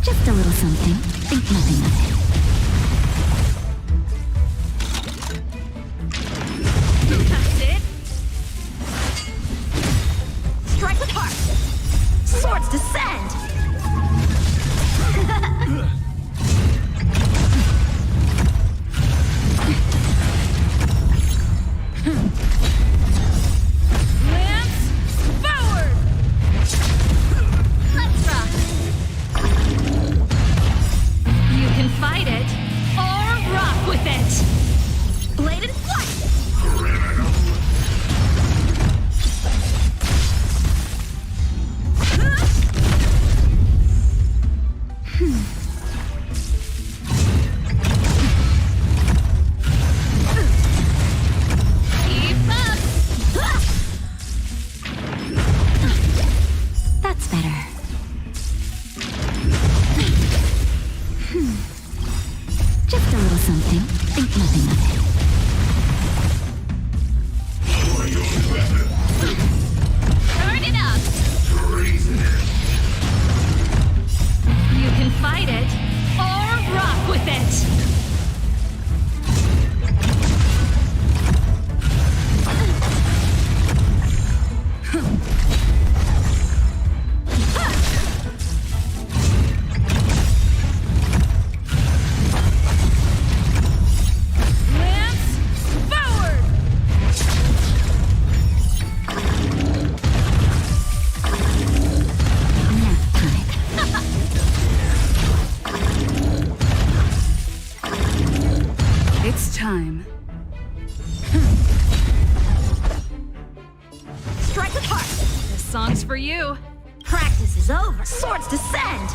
Just a little something. Think nothing of it. That's it. Strike with heart. Swords descend. Lance forward. Let's rock. You can fight it or rock with it. Blade and flight. Keep up. That's better. Just a little something. Think nothing of it. Turn it up. You can fight it or rock with it. Lance forward. Nap time. It's time. Strike with heart. This song's for you. Practice is over. Swords descend.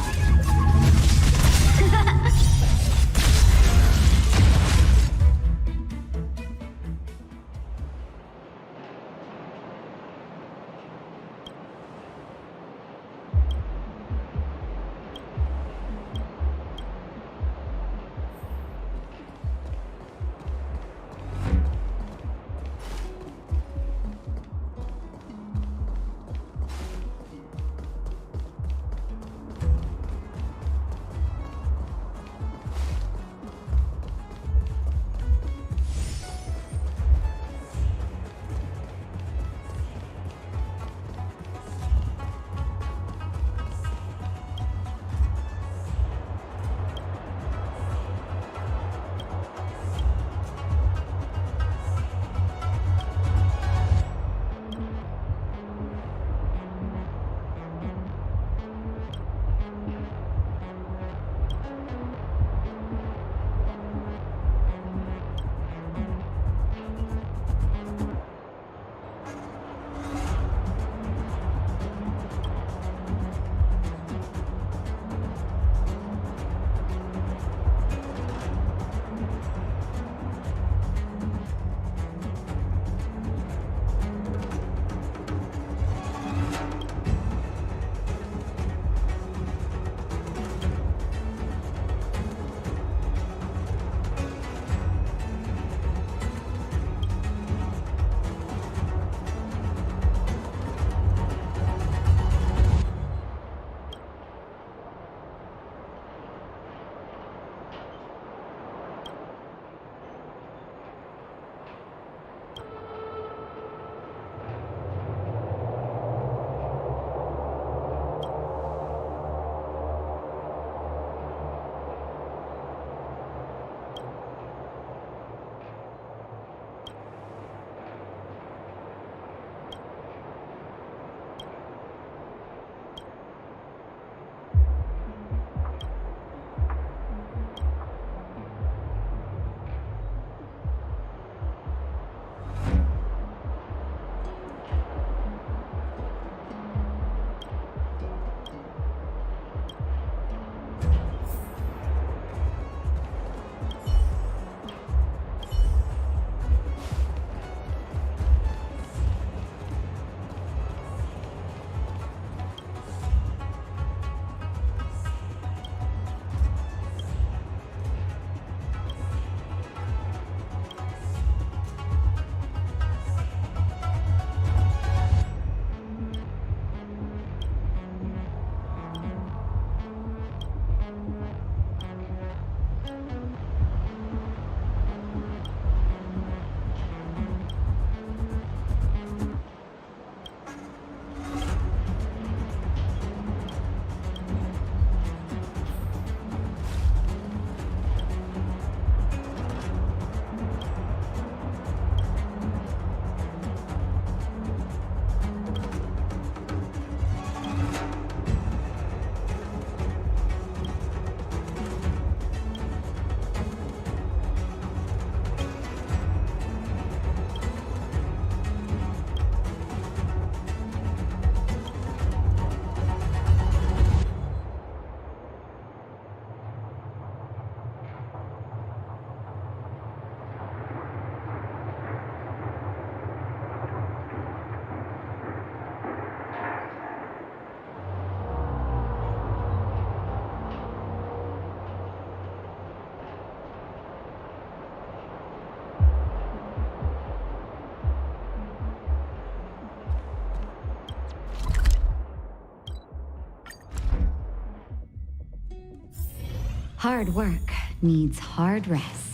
Hard work needs hard rest.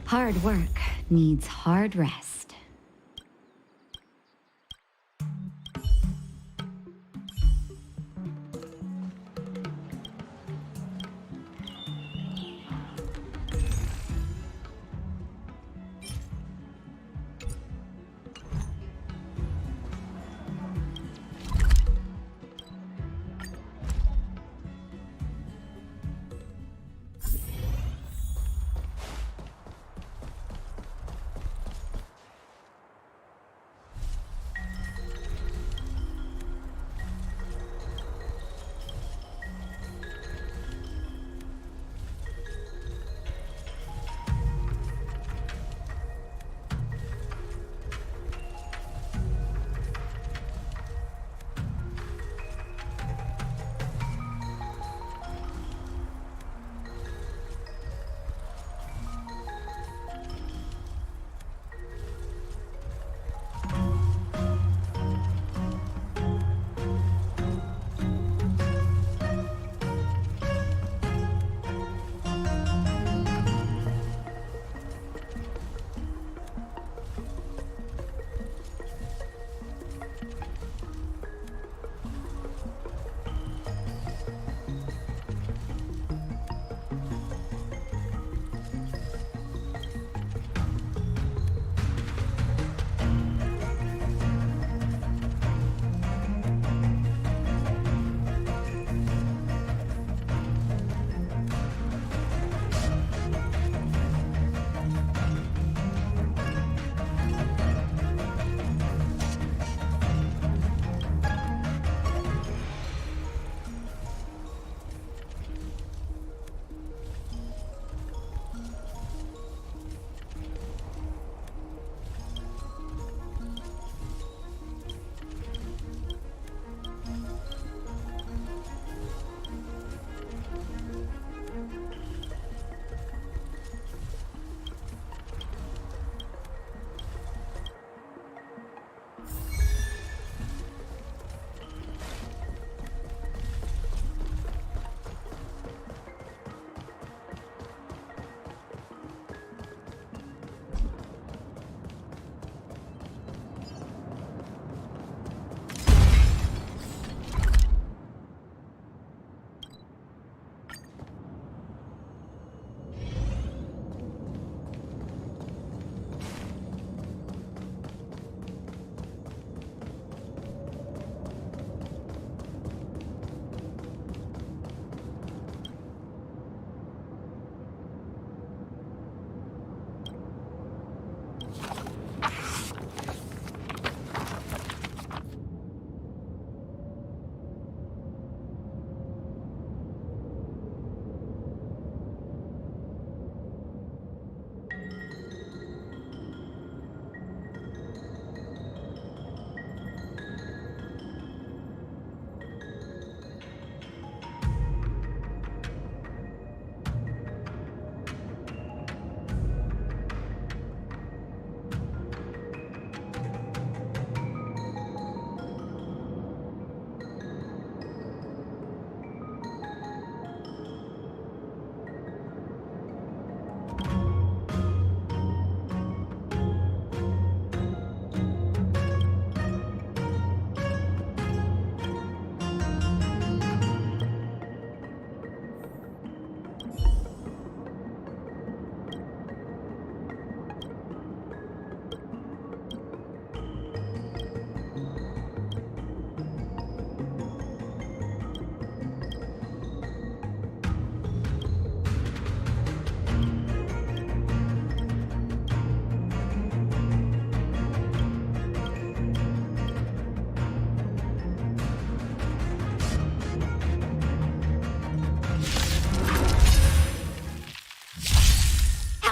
Hard work needs hard rest.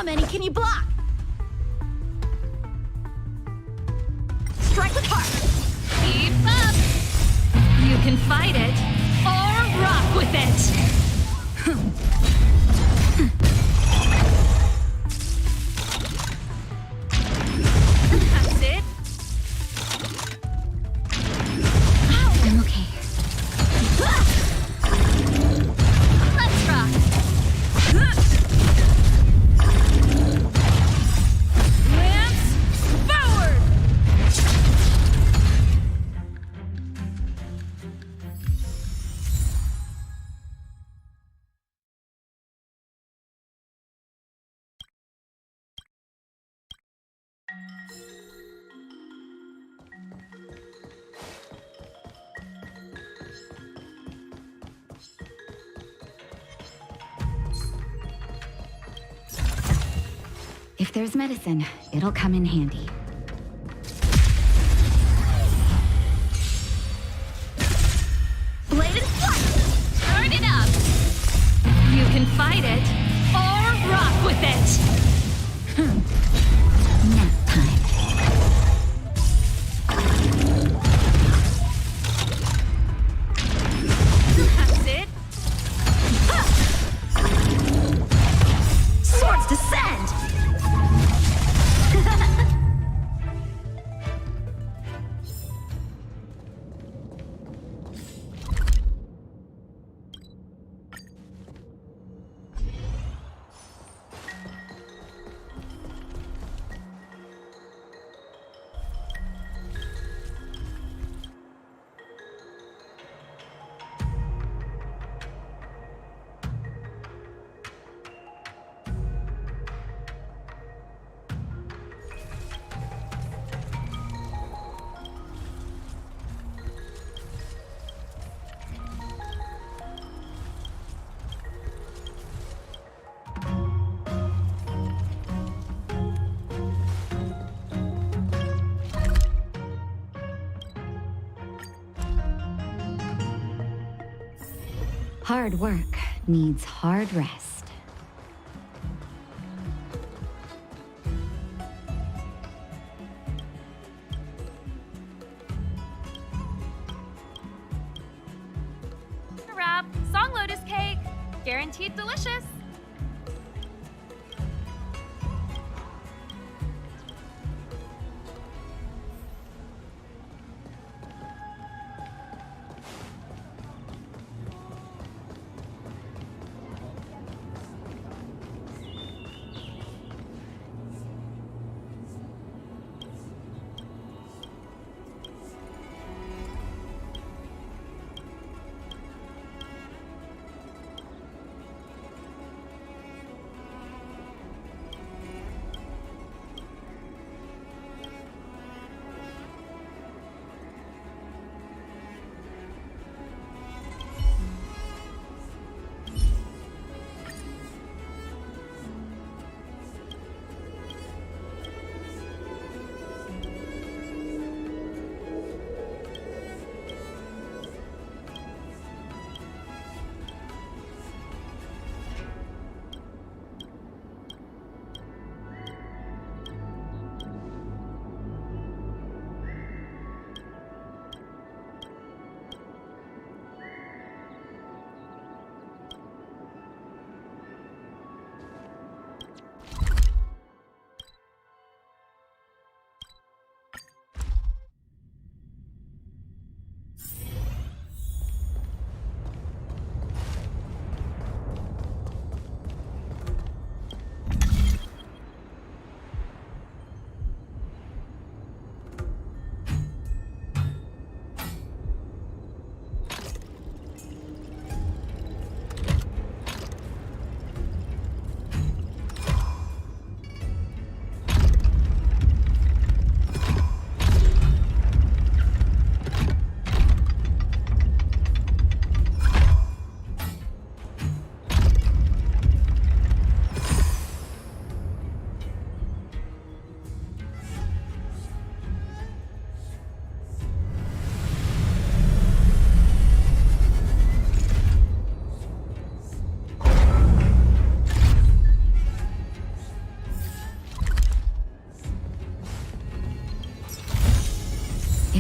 many can you block? Strike with heart. Keep up. You can fight it or rock with it. That's it. I'm okay. Let's rock. Lance forward. If there's medicine, it'll come in handy. Blade and flight. Turn it up. You can fight it or rock with it. Nap time. That's it. Swords descend. Hard work needs hard rest. Wrap. Song Lotus cake. Guaranteed delicious.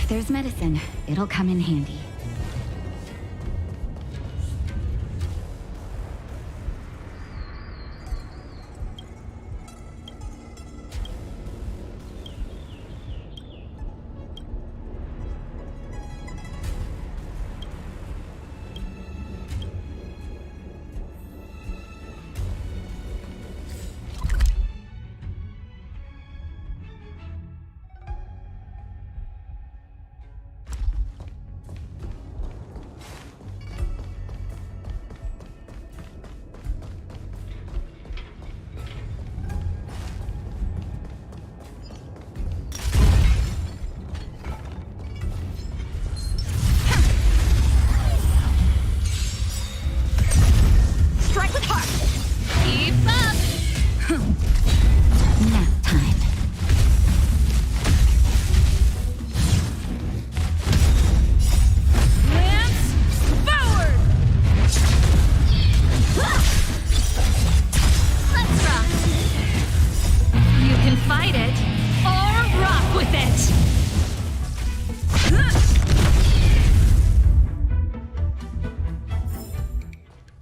If there's medicine, it'll come in handy. Nap time. Lance forward! Let's rock! You can fight it, or rock with it!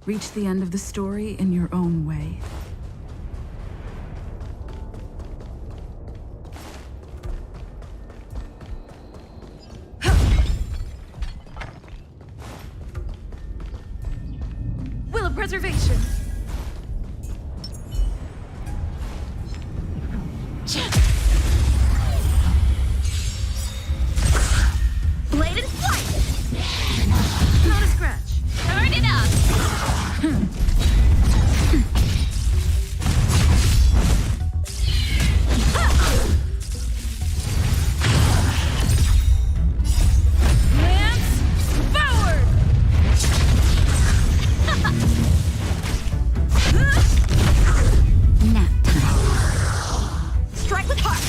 Reach the end of the story in your own way. Will of preservation! Blade and flight! Not a scratch. Turn it up! Lance forward! Nap time. Strike with heart!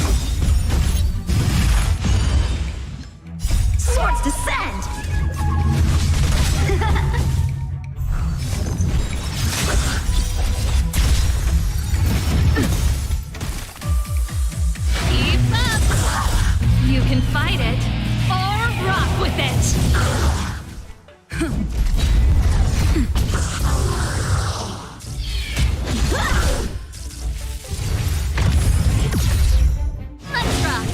Swords descend! Keep up! You can fight it, or rock with it! Let's rock!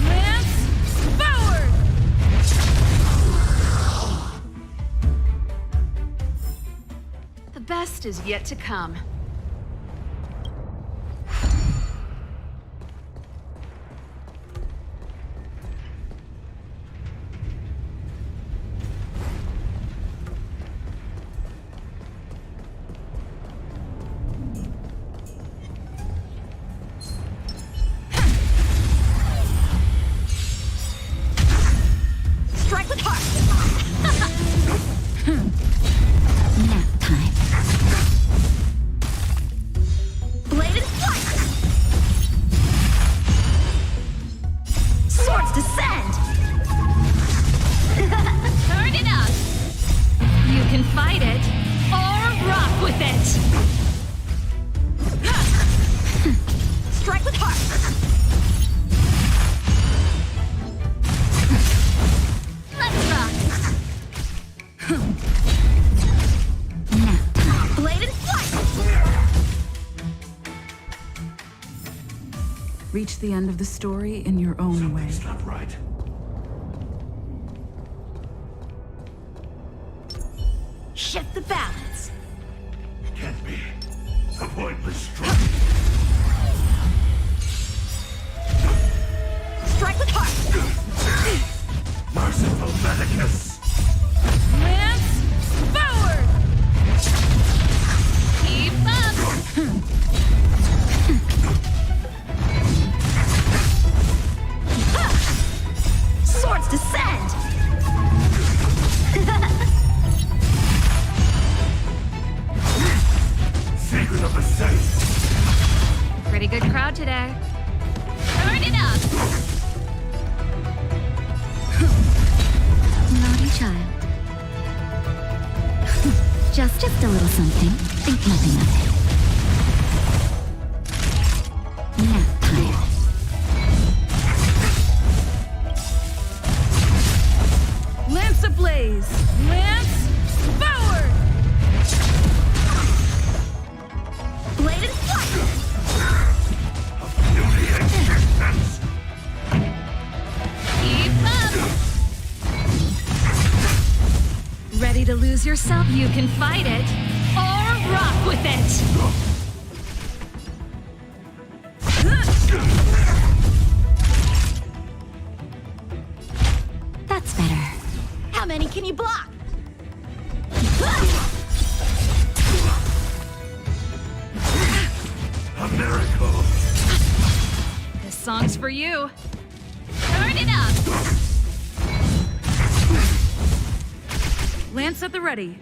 Lance forward! The best is yet to come. Strike with heart! Nap time. Blade and flight! Swords descend! Turn it up! You can fight it, or rock with it! Strike with heart! Let's rock! Nap time. Blade and flight! Reach the end of the story in your own way. Something's not right. Shift the balance! Can't be. A pointless struggle. Strike with heart! Merciful Medicus. Lance forward! Keep up! Swords descend! Secret of the safe. Pretty good crowd today. Turn it up! Naughty child. Just a little something. Think nothing of it. Nap time. blaze! Lance forward! Blade and flight! Beauty existence! Keep up! Ready to lose yourself? You can fight it, or rock with it! That's better. How many can you block? A miracle! This song's for you. Turn it up! Lance at the ready.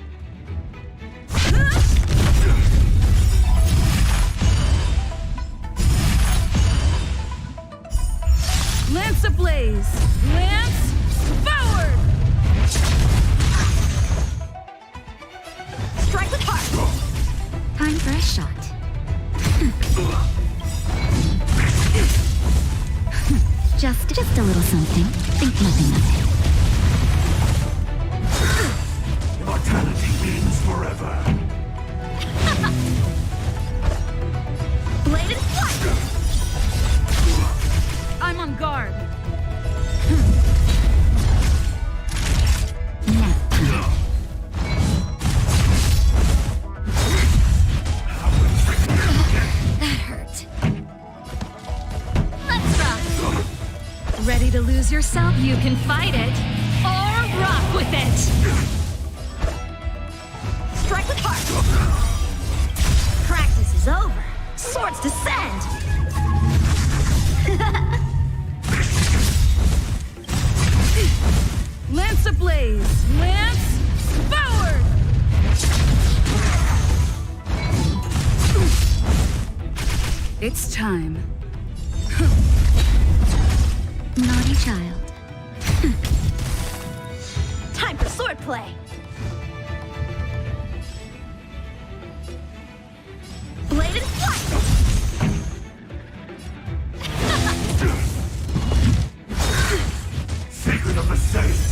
Lance ablaze! Lance forward! Strike with heart! Time for a shot. Just a little something. Think nothing of it. Immortality means forever! Blade and flight! I'm on guard. Nap time. That hurt. Let's rock! Ready to lose yourself? You can fight it, or rock with it! Strike with heart! Practice is over. Swords descend! Lance ablaze! Lance forward! It's time. Naughty child. Time for swordplay! Blade and flight! Secret of the saints!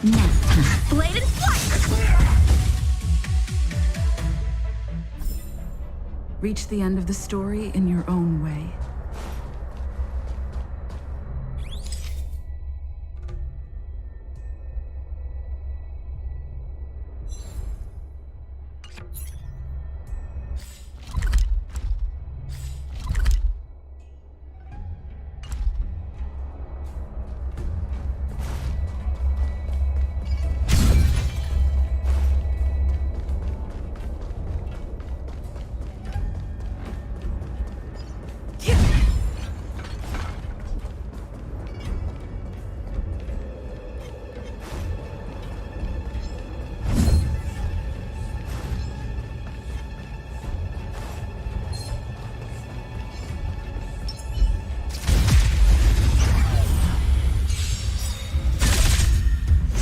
Nap time. Bladed flight! Reach the end of the story in your own way.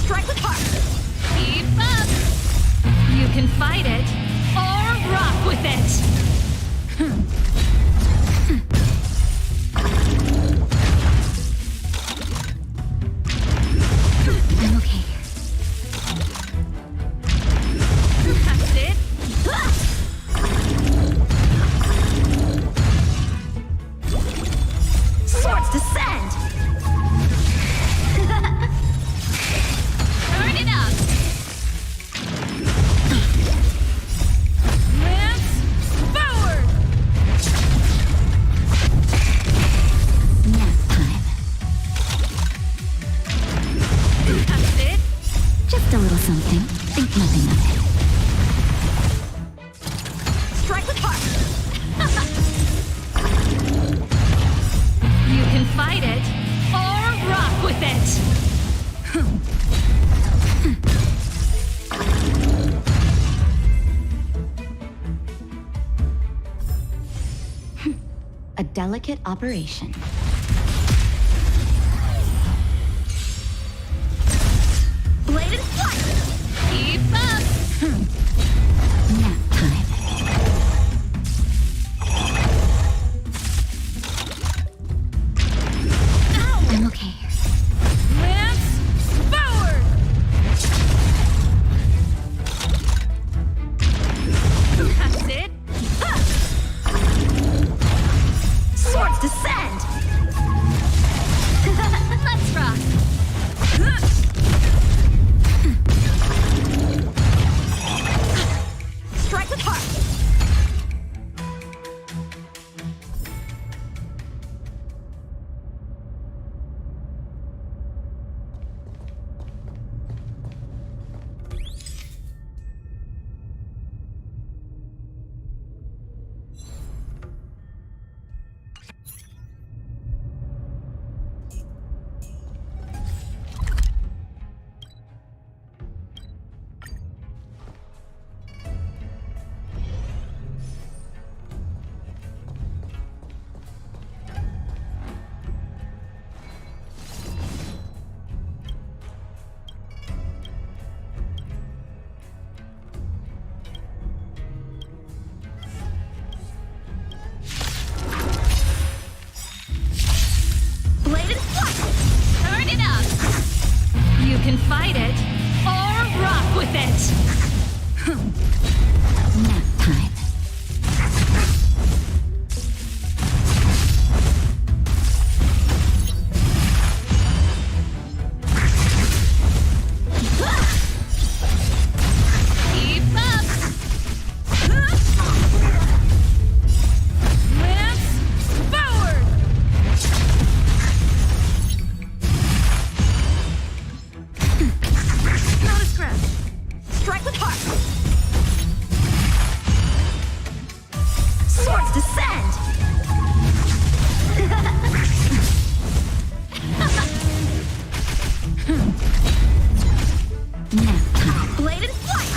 Strike with heart! Keep up! You can fight it, or rock with it! I'm okay. That's it! Swords descend! Turn it up! Lance forward! Nap time. That's it! Just a little something. Think nothing of it. Strike with heart! You can fight it, or rock with it! A delicate operation. Bladed flight! Keep up! Nap time. I'm okay. Lance forward! That's it! Swords descend! Let's rock! Strike with heart! Bladed flight! Turn it up! You can fight it, or rock with it! Nap time. Keep up! Lance forward! Not a scratch. Strike with heart! Swords descend! Nap time. Bladed flight!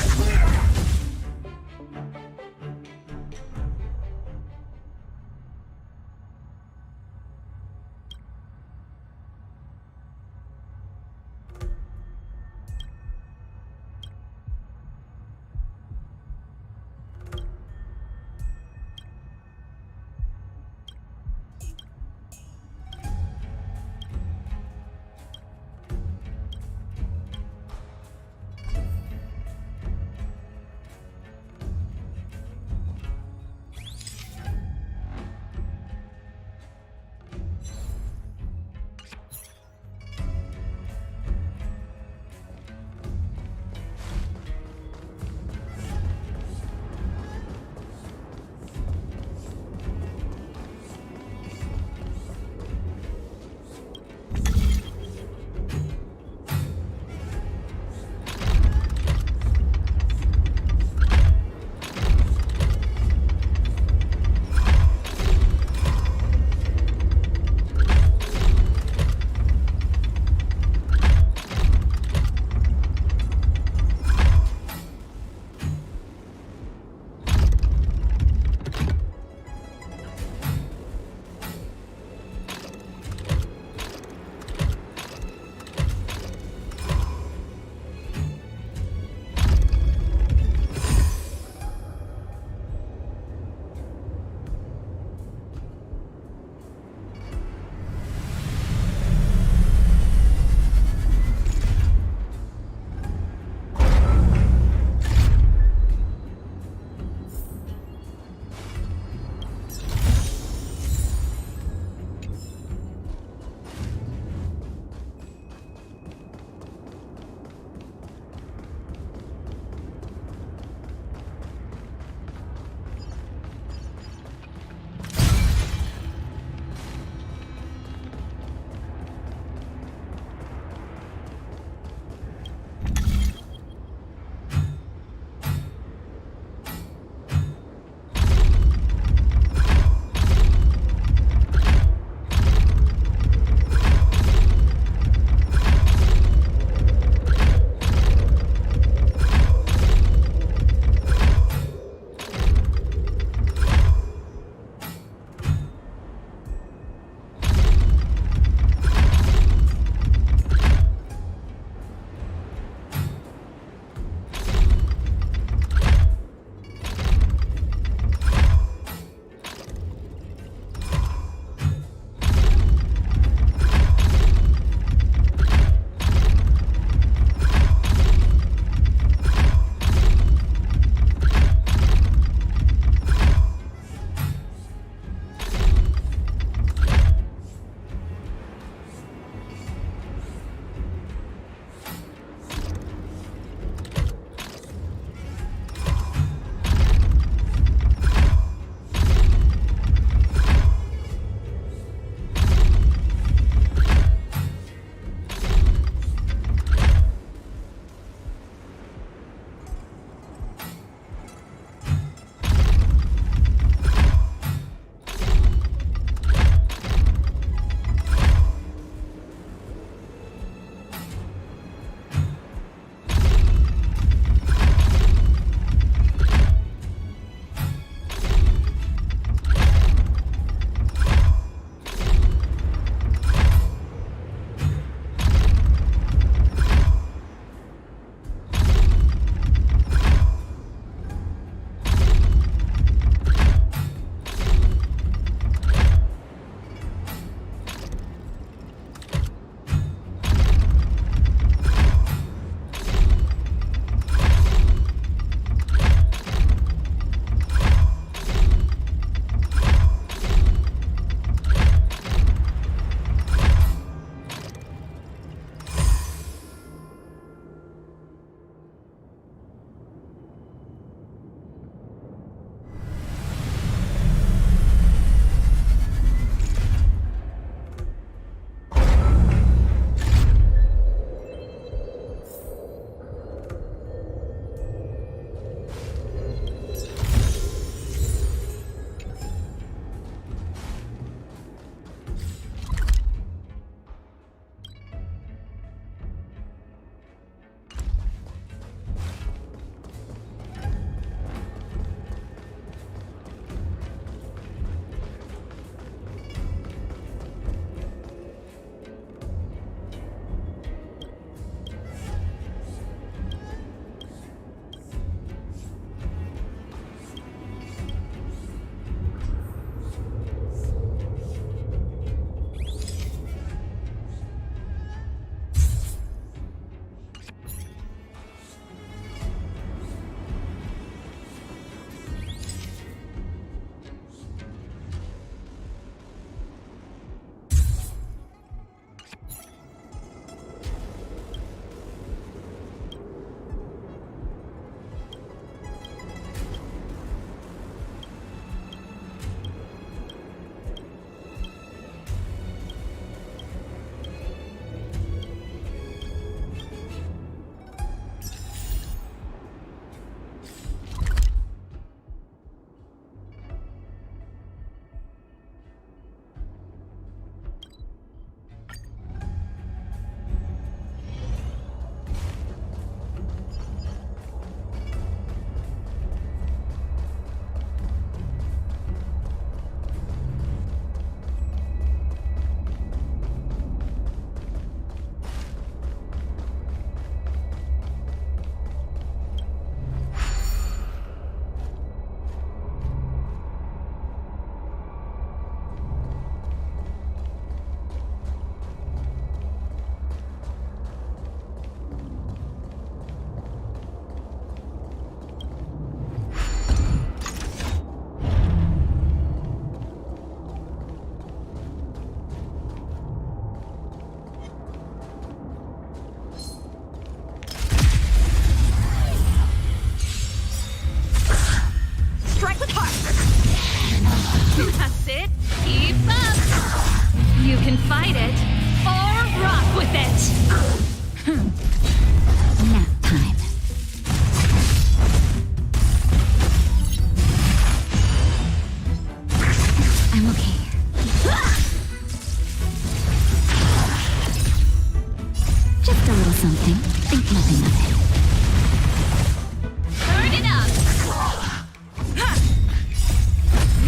it up!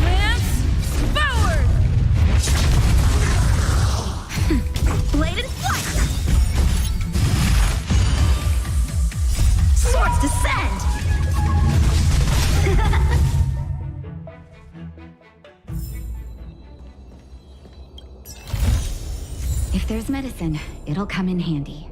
Lance forward! Blade and flight! Swords descend! If there's medicine, it'll come in handy.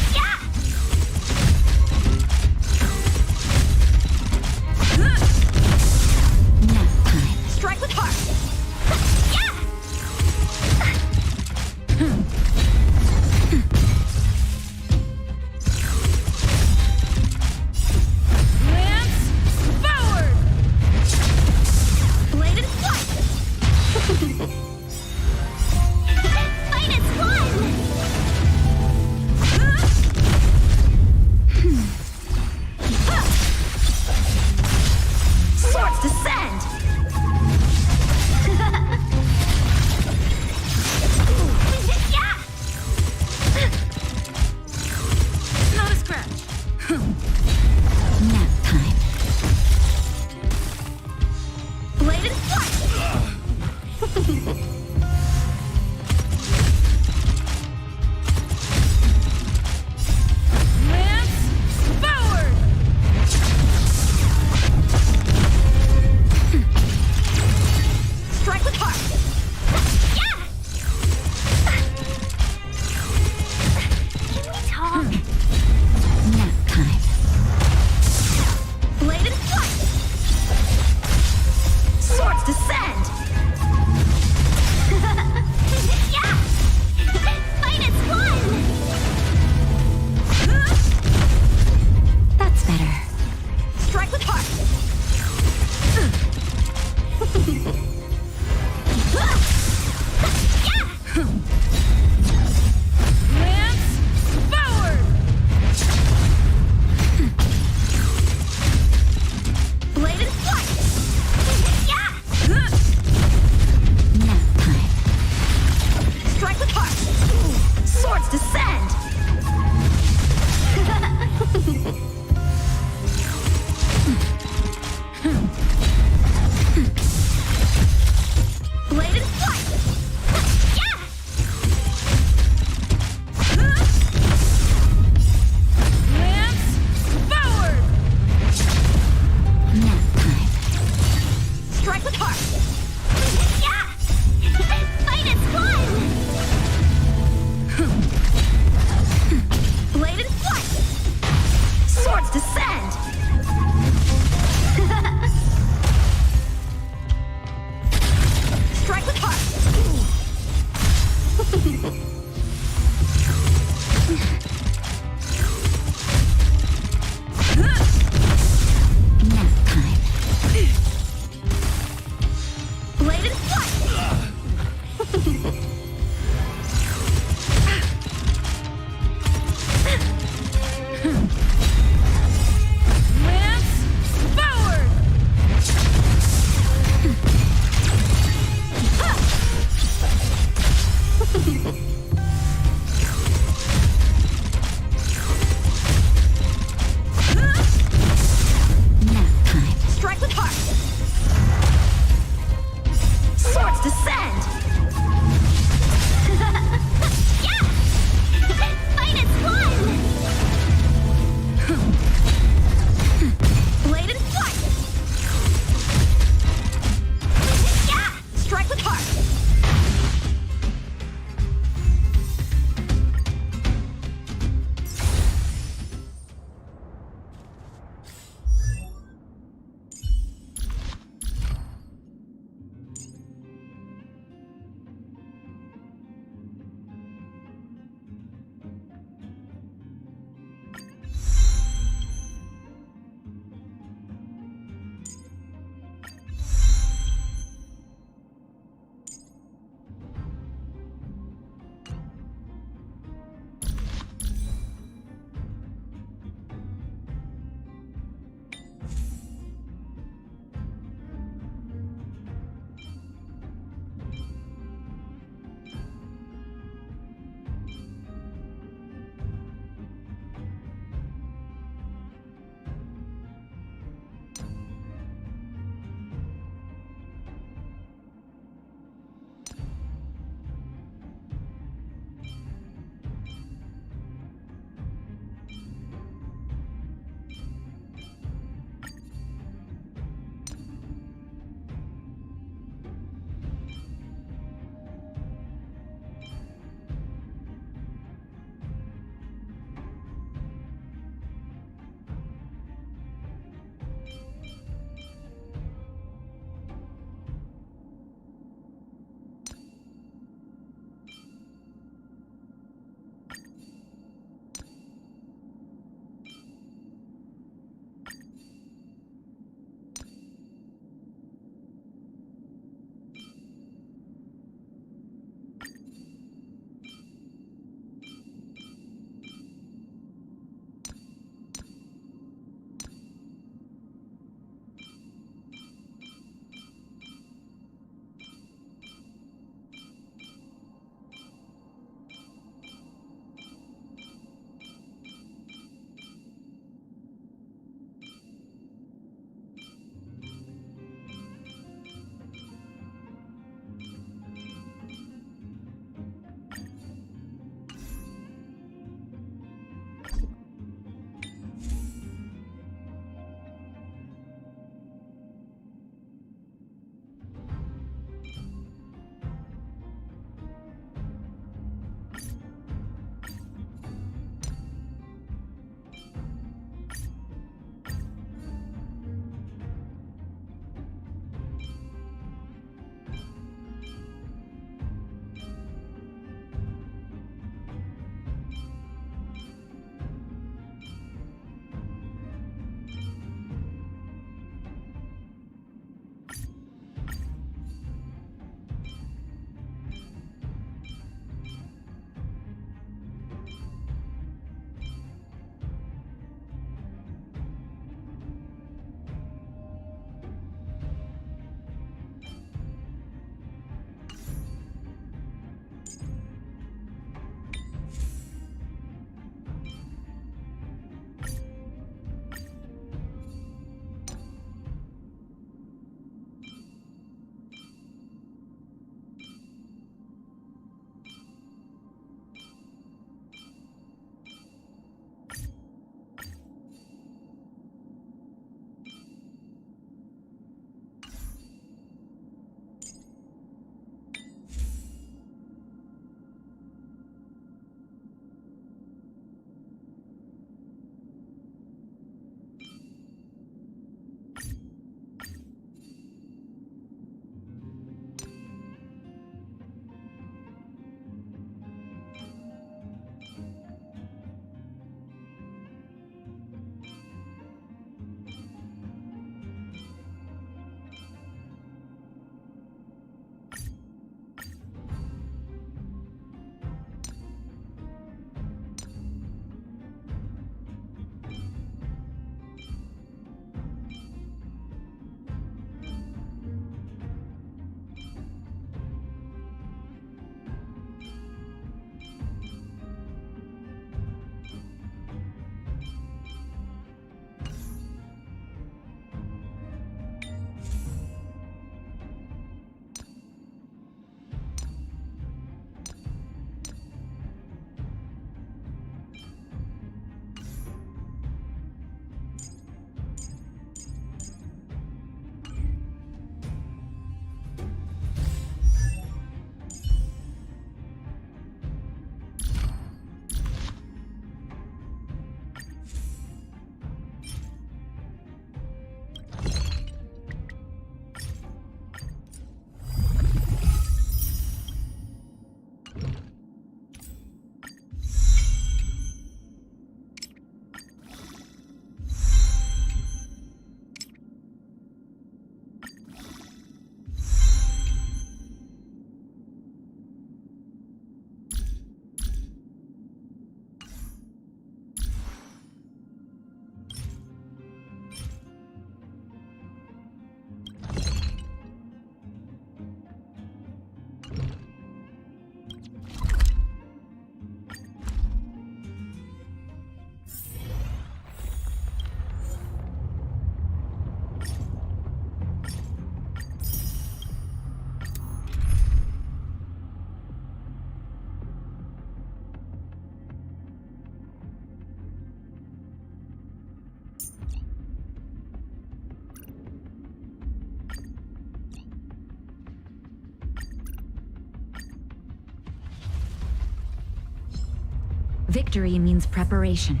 Victory means preparation.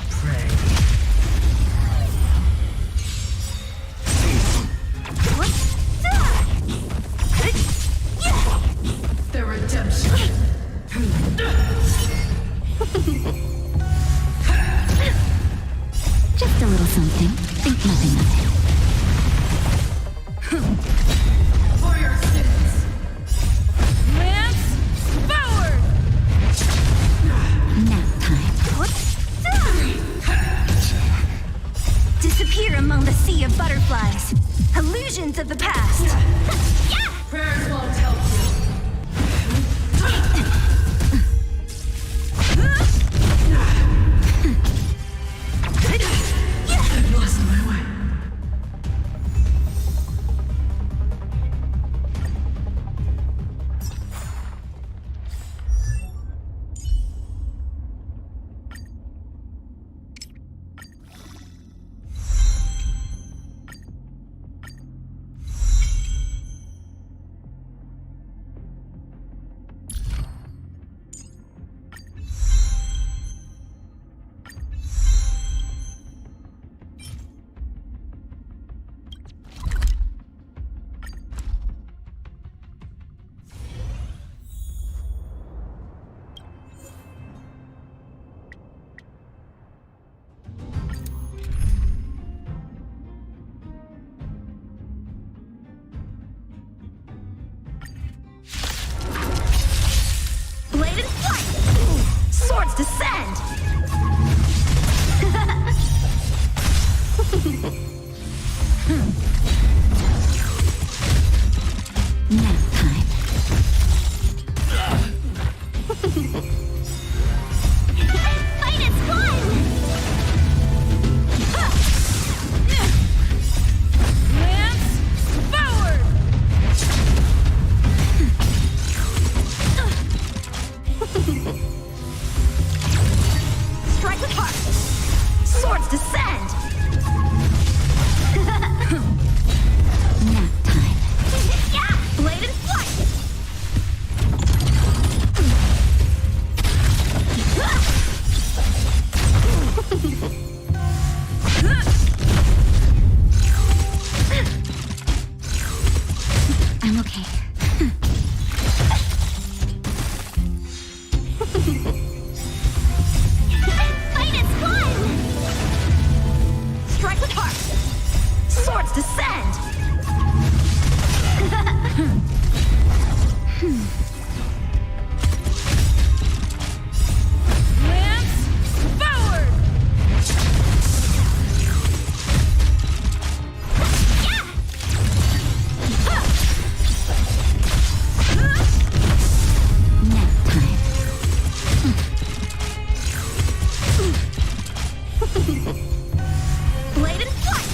Pray. The redemption. Just a little something. Think nothing of it. For your sins. Lance forward! Nap time. Disappear among the sea of butterflies. Illusions of the past. Prayers won't help you. I've lost my way. Blade and flight! Swords descend! Nap time. Fight is fun! Lance forward! Strike with heart! Swords descend! Nap time. Yeah! Blade and flight! I'm okay. Fight is fun! Strike with heart! Swords descend! Lance forward! Nap time. Blade and flight!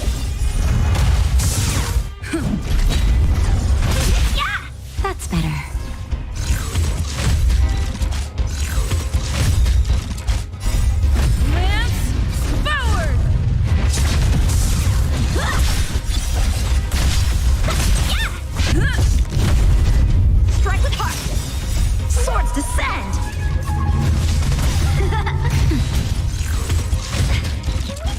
Yeah! That's better. Lance forward! Strike with heart! Swords descend! Can we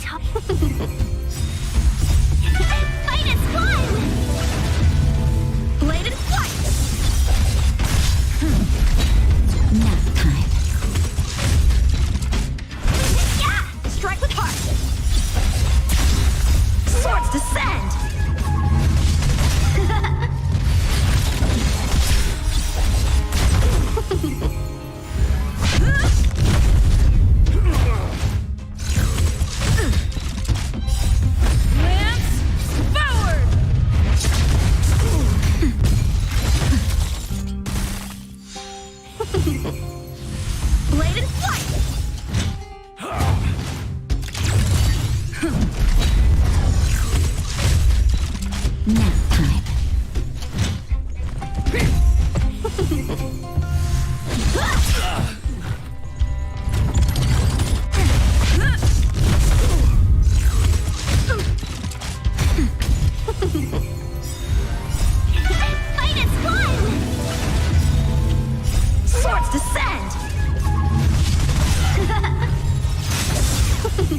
Lance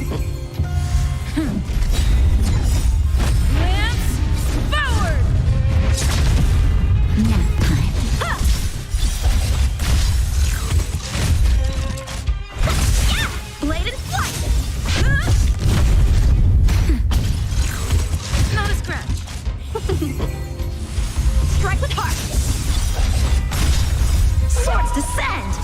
forward! Nap time. Blade and flight! Not a scratch. Strike with heart! Swords descend!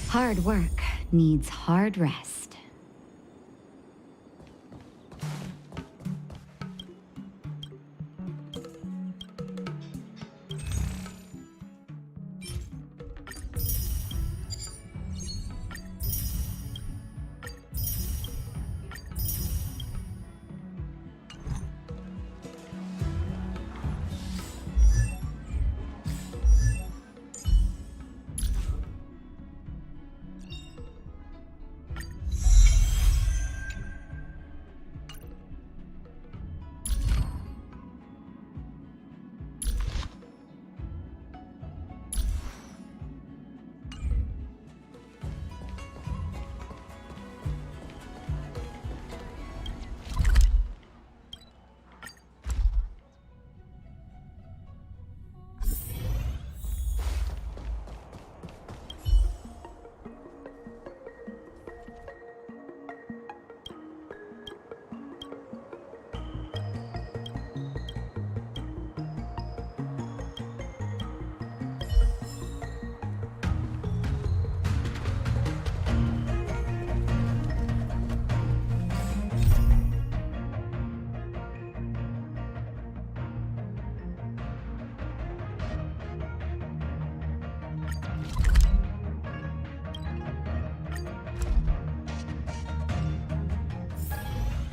Hard work needs hard rest.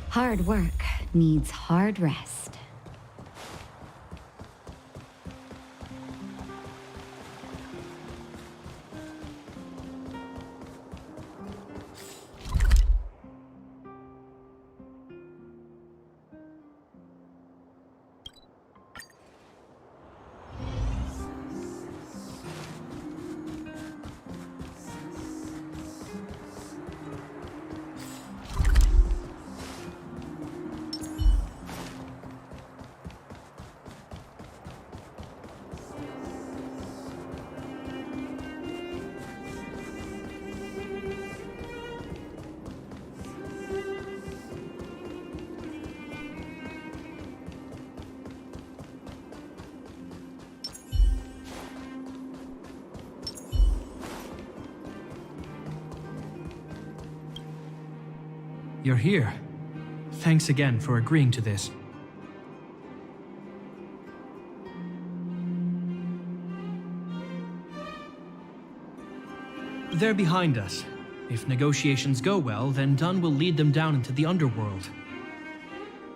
Hard work needs hard rest. You're here. Thanks again for agreeing to this. They're behind us. If negotiations go well, then Dunn will lead them down into the underworld.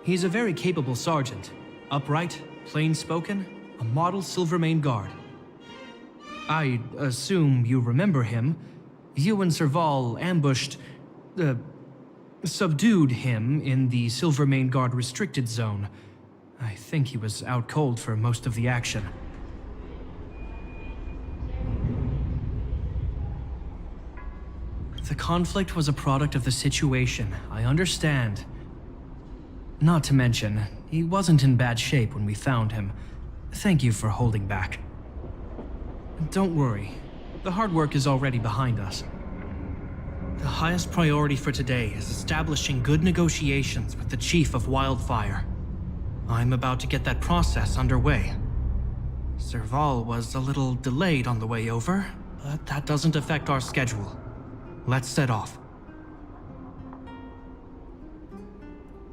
He's a very capable sergeant. Upright, plain-spoken, a model Silvermane Guard. I assume you remember him. You and Serval ambushed, subdued him in the Silvermane Guard restricted zone. I think he was out cold for most of the action. The conflict was a product of the situation, I understand. Not to mention, he wasn't in bad shape when we found him. Thank you for holding back. Don't worry, the hard work is already behind us. The highest priority for today is establishing good negotiations with the Chief of Wildfire. I'm about to get that process underway. Serval was a little delayed on the way over, but that doesn't affect our schedule. Let's set off.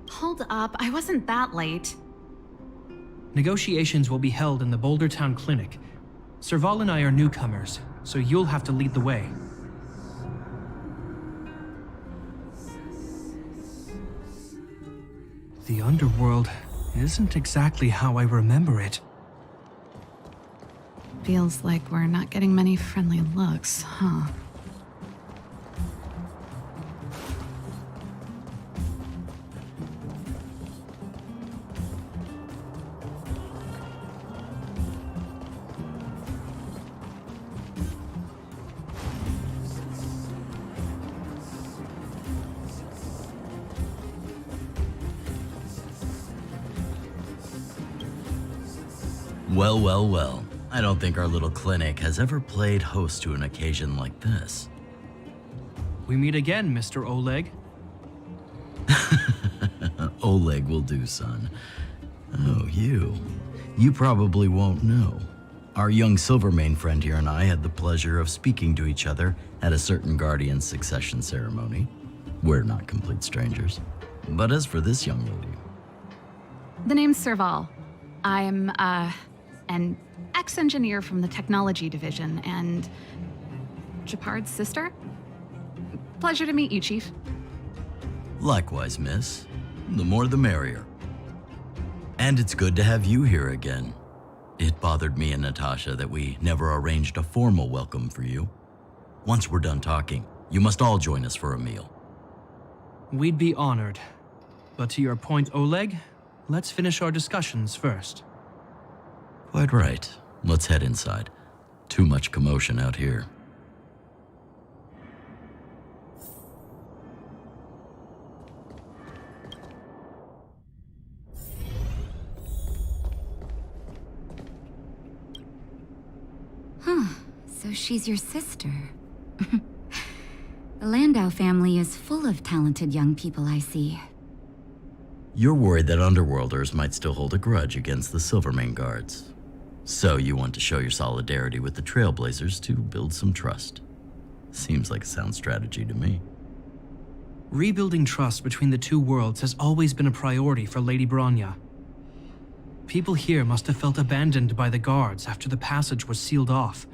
Hold up, I wasn't that late. Negotiations will be held in the Bouldertown Clinic. Serval and I are newcomers, so you'll have to lead the way. The underworld isn't exactly how I remember it. Feels like we're not getting many friendly looks, huh? Well, well, well. I don't think our little clinic has ever played host to an occasion like this. We meet again, Mr. Oleg. Oleg will do, son. Oh, you. You probably won't know. Our young Silvermane friend here and I had the pleasure of speaking to each other at a certain Guardian succession ceremony. We're not complete strangers. But as for this young lady... The name's Serval. I'm, an ex-engineer from the technology division and Japard's sister. Pleasure to meet you, Chief. Likewise, miss. The more the merrier. And it's good to have you here again. It bothered me and Natasha that we never arranged a formal welcome for you. Once we're done talking, you must all join us for a meal. We'd be honored. But to your point, Oleg, let's finish our discussions first. Quite right. Let's head inside. Too much commotion out here. So she's your sister. The Landau family is full of talented young people, I see. You're worried that Underworlders might still hold a grudge against the Silvermane Guards. So you want to show your solidarity with the Trailblazers to build some trust. Seems like a sound strategy to me. Rebuilding trust between the two worlds has always been a priority for Lady Bronya. People here must have felt abandoned by the guards after the passage was sealed off.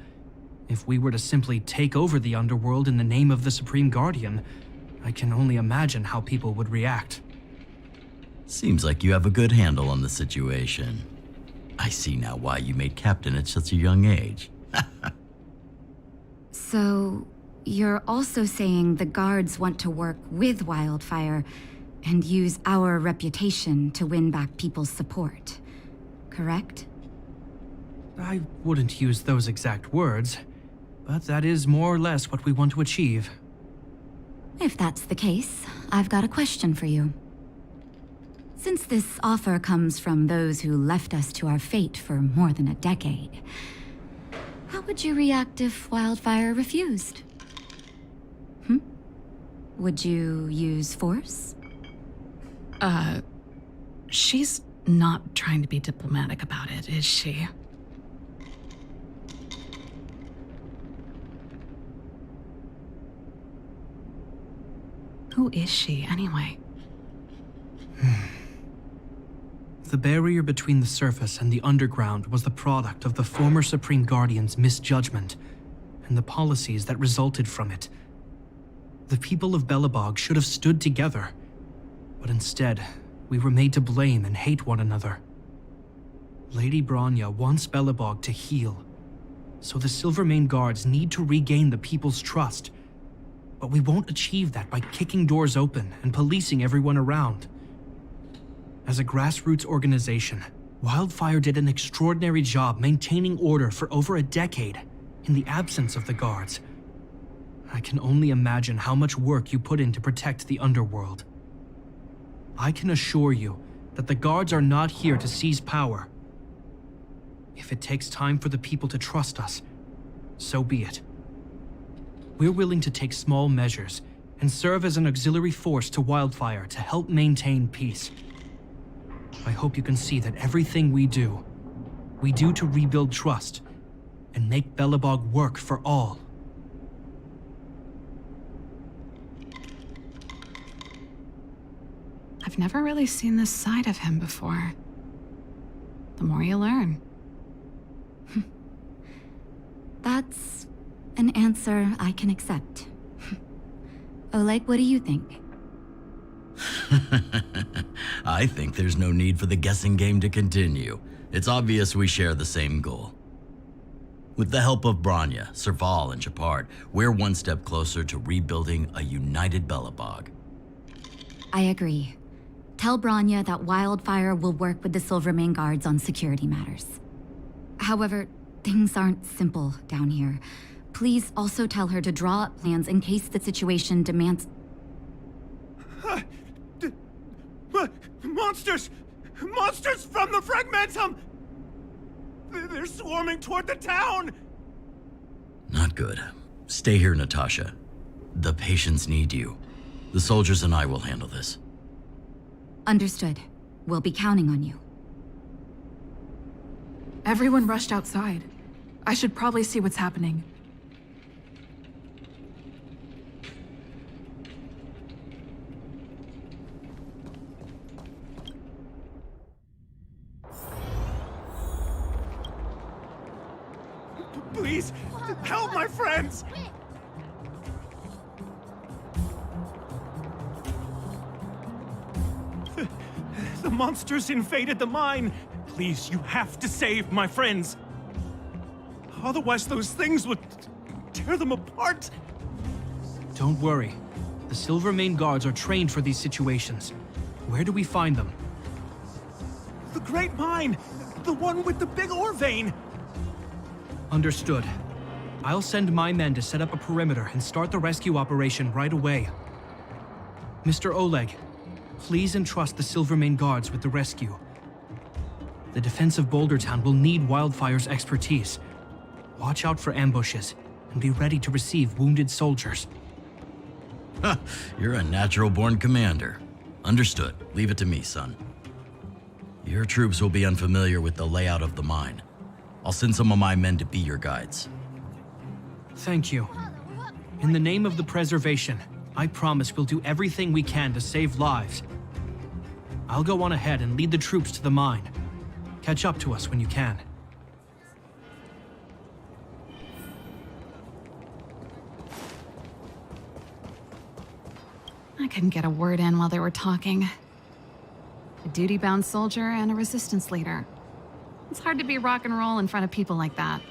If we were to simply take over the Underworld in the name of the Supreme Guardian, I can only imagine how people would react. Seems like you have a good handle on the situation. I see now why you made captain at such a young age. So, you're also saying the guards want to work with Wildfire and use our reputation to win back people's support, correct? I wouldn't use those exact words, but that is more or less what we want to achieve. If that's the case, I've got a question for you. Since this offer comes from those who left us to our fate for more than a decade, how would you react if Wildfire refused? Would you use force? She's not trying to be diplomatic about it, is she? Who is she, anyway? The barrier between the surface and the underground was the product of the former Supreme Guardian's misjudgment and the policies that resulted from it. The people of Belobog should have stood together, but instead, We were made to blame and hate one another. Lady Bronya wants Belobog to heal, so the Silvermane Guards need to regain the people's trust. But we won't achieve that by kicking doors open and policing everyone around. As a grassroots organization, Wildfire did an extraordinary job maintaining order for over a decade in the absence of the Guards. I can only imagine how much work you put in to protect the underworld. I can assure you that the Guards are not here to seize power. If it takes time for the people to trust us, so be it. We're willing to take small measures and serve as an auxiliary force to Wildfire to help maintain peace. I hope you can see that everything we do to rebuild trust and make Belobog work for all. I've never really seen this side of him before. The more you learn. That's an answer I can accept. Oleg, what do you think? I think there's no need for the guessing game to continue. It's obvious we share the same goal. With the help of Bronya, Serval, and Gepard, we're one step closer to rebuilding a united Belobog. I agree. Tell Bronya that Wildfire will work with the Silvermane Guards on security matters. However, things aren't simple down here. Please also tell her to draw up plans in case the situation demands... Monsters! Monsters from the Fragmentum! They're swarming toward the town! Not good. Stay here, Natasha. The patients need you. The soldiers and I will handle this. Understood. We'll be counting on you. Everyone rushed outside. I should probably see what's happening. Please, help my friends! The monsters invaded the mine. Please, you have to save my friends. Otherwise, those things would tear them apart. Don't worry. The Silvermane Guards are trained for these situations. Where do we find them? The Great Mine! The one with the big ore vein! Understood. I'll send my men to set up a perimeter and start the rescue operation right away. Mr. Oleg, please entrust the Silvermane Guards with the rescue. The defense of Boulder Town will need Wildfire's expertise. Watch out for ambushes and be ready to receive wounded soldiers. You're a natural-born commander. Understood. Leave it to me, son. Your troops will be unfamiliar with the layout of the mine. I'll send some of my men to be your guides. Thank you. In the name of the preservation, I promise we'll do everything we can to save lives. I'll go on ahead and lead the troops to the mine. Catch up to us when you can. I couldn't get a word in while they were talking. A duty-bound soldier and a resistance leader. It's hard to be rock and roll in front of people like that.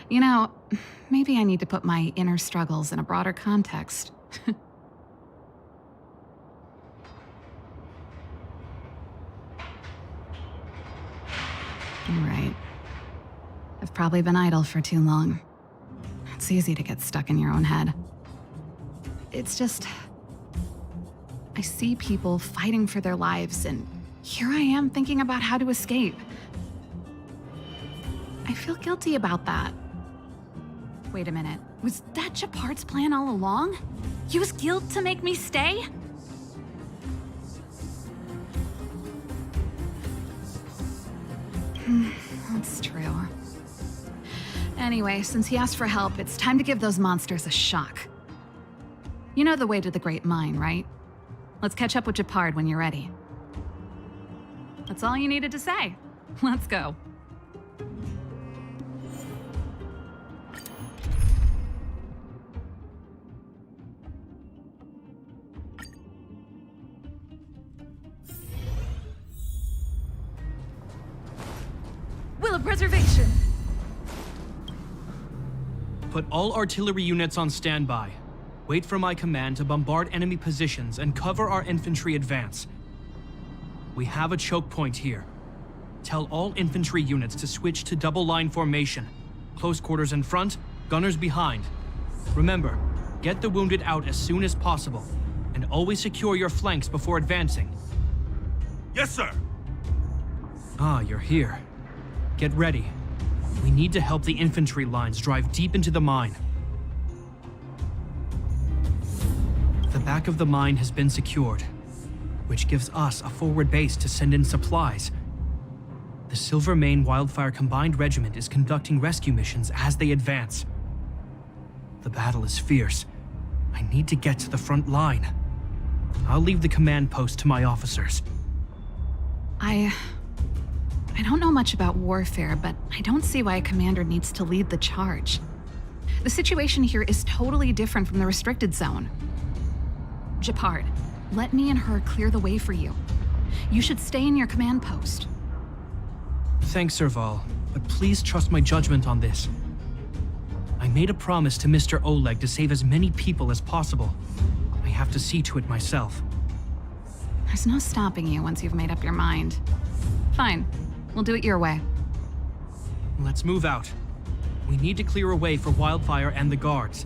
You know, maybe I need to put my inner struggles in a broader context. You're right. I've probably been idle for too long. It's easy to get stuck in your own head. It's just... I see people fighting for their lives, and here I am thinking about how to escape. I feel guilty about that. Wait a minute. Was that Gepard's plan all along? Use guilt to make me stay? That's true. Anyway, since he asked for help, it's time to give those monsters a shock. You know the way to the Great Mine, right? Let's catch up with Gepard when you're ready. That's all you needed to say. Let's go. Reservation. Put all artillery units on standby. Wait for my command to bombard enemy positions and cover our infantry advance. We have a choke point here. Tell all infantry units to switch to double line formation. Close quarters in front, gunners behind. Remember, get the wounded out as soon as possible, and always secure your flanks before advancing. Yes, sir. Ah, you're here. Get ready. We need to help the infantry lines drive deep into the mine. The back of the mine has been secured, which gives us a forward base to send in supplies. The Silvermane Wildfire Combined Regiment is conducting rescue missions as they advance. The battle is fierce. I need to get to the front line. I'll leave the command post to my officers. I don't know much about warfare, but I don't see why a commander needs to lead the charge. The situation here is totally different from the restricted zone. Gepard, let me and her clear the way for you. You should stay in your command post. Thanks, Serval, but please trust my judgment on this. I made a promise to Mr. Oleg to save as many people as possible. I have to see to it myself. There's no stopping you once you've made up your mind. Fine, we'll do it your way. Let's move out. We need to clear a way for Wildfire and the guards.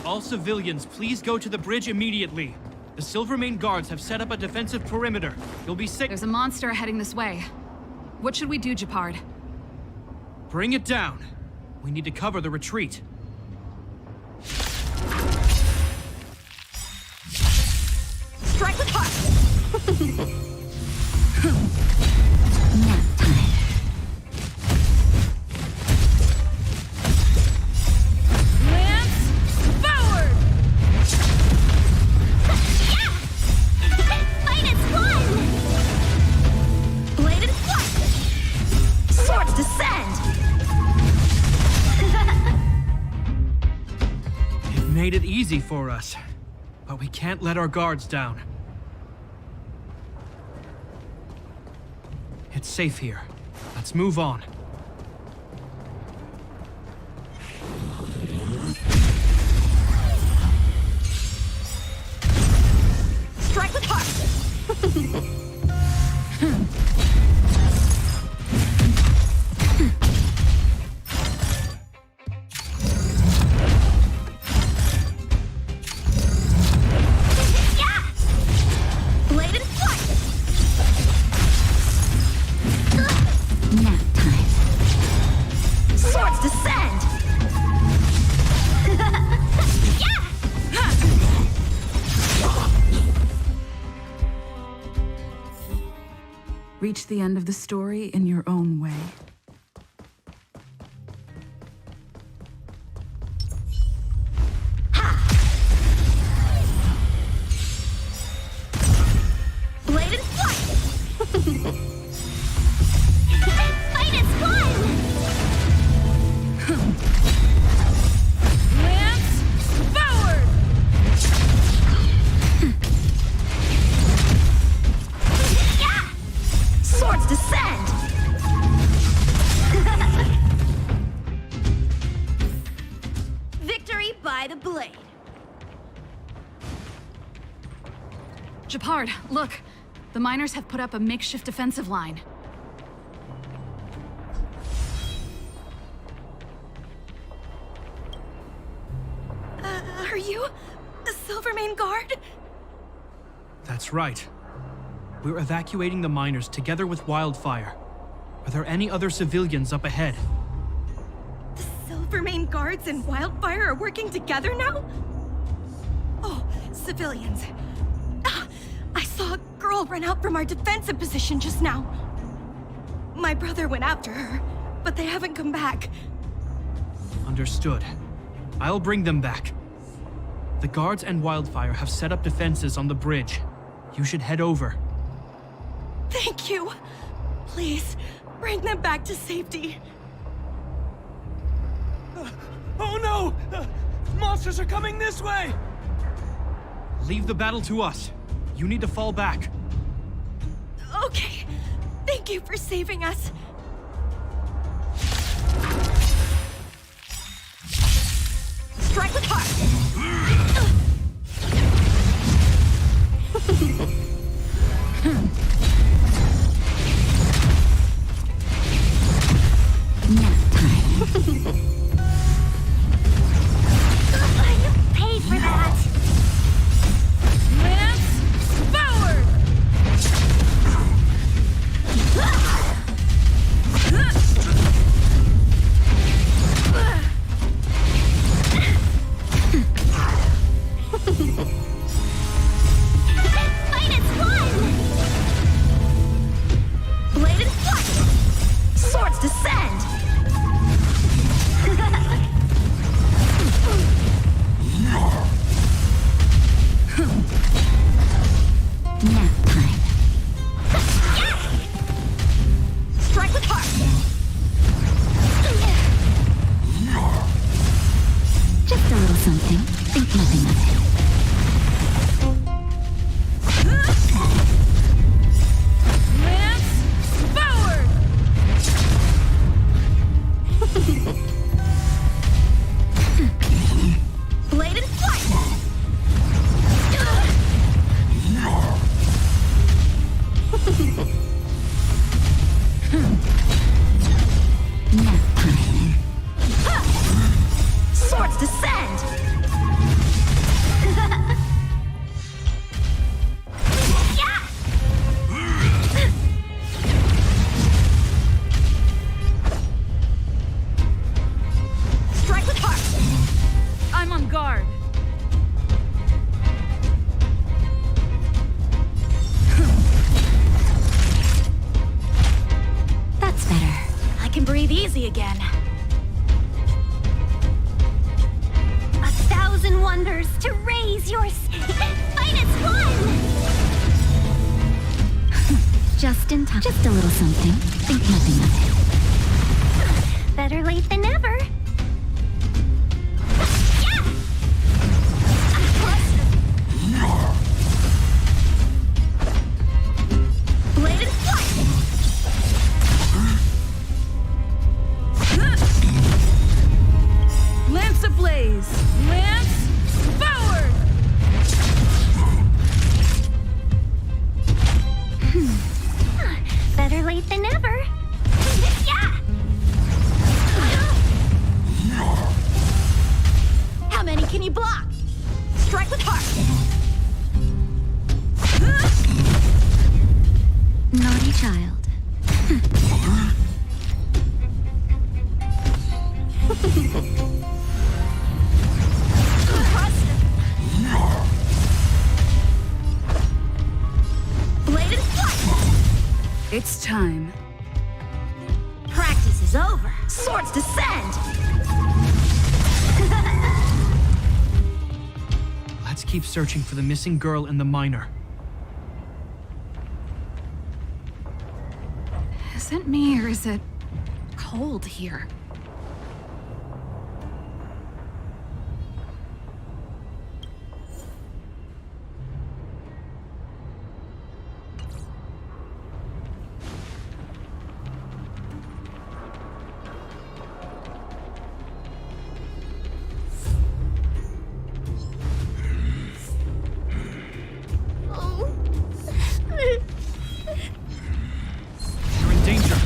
All civilians, please go to the bridge immediately. The Silvermane guards have set up a defensive perimeter. You'll be safe. There's a monster heading this way. What should we do, Gepard? Bring it down. We need to cover the retreat. Strike with heart! Nap time. Lance forward! Yeah! Fight is won! Blade and flight! Swords descend! It made it easy for us, but we can't let our guards down. It's safe here. Let's move on. Strike with heart! Yeah! Blade and flight! Nap time. Swords descend! Yeah! Reach the end of the story in your own way. Blade and flight! Fight is won! Lance forward! Yeah! Swords descend! Victory by the blade. Gepard, look. The miners have put up a makeshift defensive line. Are you a Silvermane guard? That's right. We're evacuating the miners together with Wildfire. Are there any other civilians up ahead? The Silvermane guards and Wildfire are working together now? Oh, civilians. Ah, I saw a girl girl ran out from our defensive position just now. My brother went after her, but they haven't come back. Understood. I'll bring them back. The guards and Wildfire have set up defenses on the bridge. You should head over. Thank you. Please, bring them back to safety. Oh no! Monsters are coming this way! Leave the battle to us. You need to fall back. Okay. Thank you for saving us. Strike with heart! Nap time. You paid for that! Lance forward! Fight is won! Blade and flight! Swords descend! Nap time. Strike with heart! Just a little something. Think nothing of it. Lance forward! Blade and flight! Nap time. Swords descend! Yeah! Strike with heart! I'm on guard. That's better. I can breathe easy again. 1,000 wonders to raise your fight is won! Just in time. Just a little something. Think nothing of it. Better late than never. Yeah! Blade and flight! Lance ablaze! Lance forward! Better late than never. Yeah! How many can you block? Strike with heart. Naughty child. Blade and flight. It's time. Practice is over. Swords descend. Let's keep searching for the missing girl and the miner. Is it me or is it cold here? You're in danger.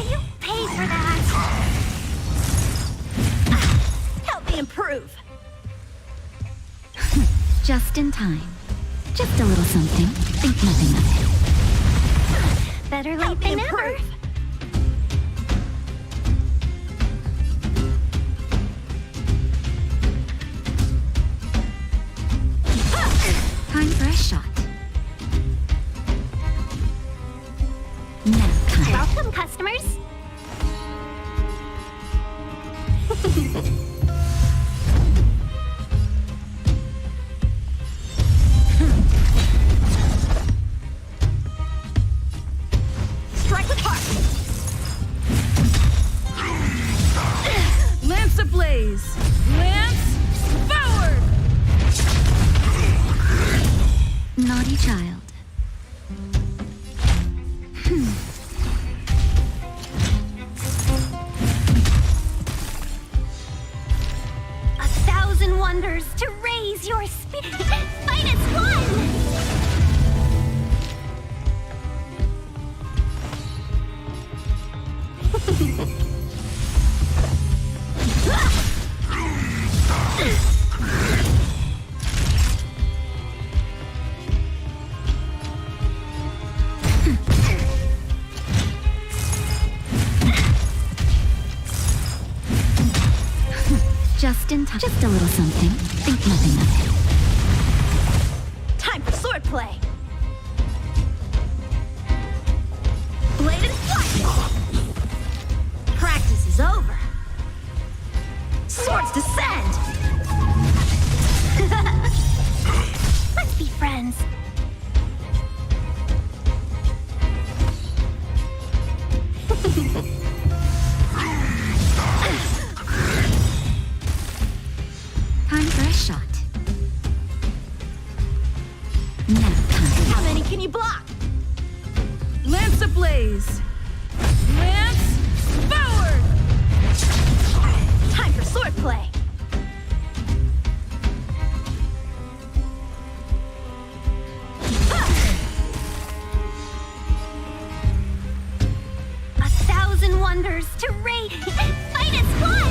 You paid for that. Help me improve. Just in time. Just a little something. Think nothing of it. Better late than never. ablaze! Lance forward! Naughty child. 1,000 wonders to raise your spirit. Fight as one! Just in time. Just a little something. Think nothing of it. Time for swordplay. Blade and flight. Practice is over. Swords descend. Let's be friends. Time for a shot. Now time. How many can you block? Lance ablaze! Lance forward! Time for swordplay. A 1,000 wonders to raid. Fight as one!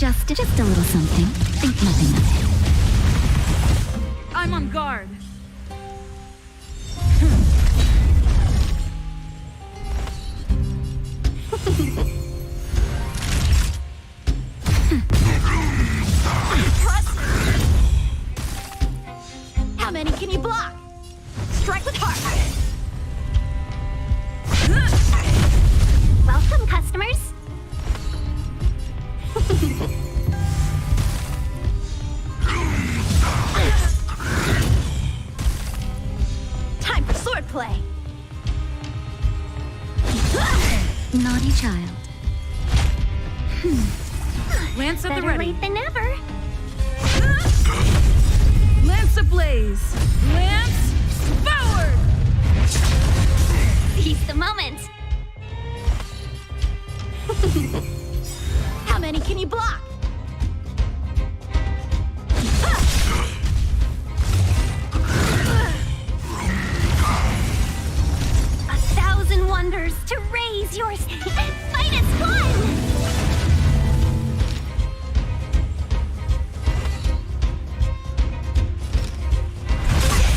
Just a little something. Think nothing of it. I'm on guard. How many can you block? Strike with heart. Welcome, customers. Time for swordplay. Naughty child. Lance at the Better ready. late than never. Lance ablaze! Lance forward! Seize the moment. How many can you block? A 1,000 wonders to raise your fight as one.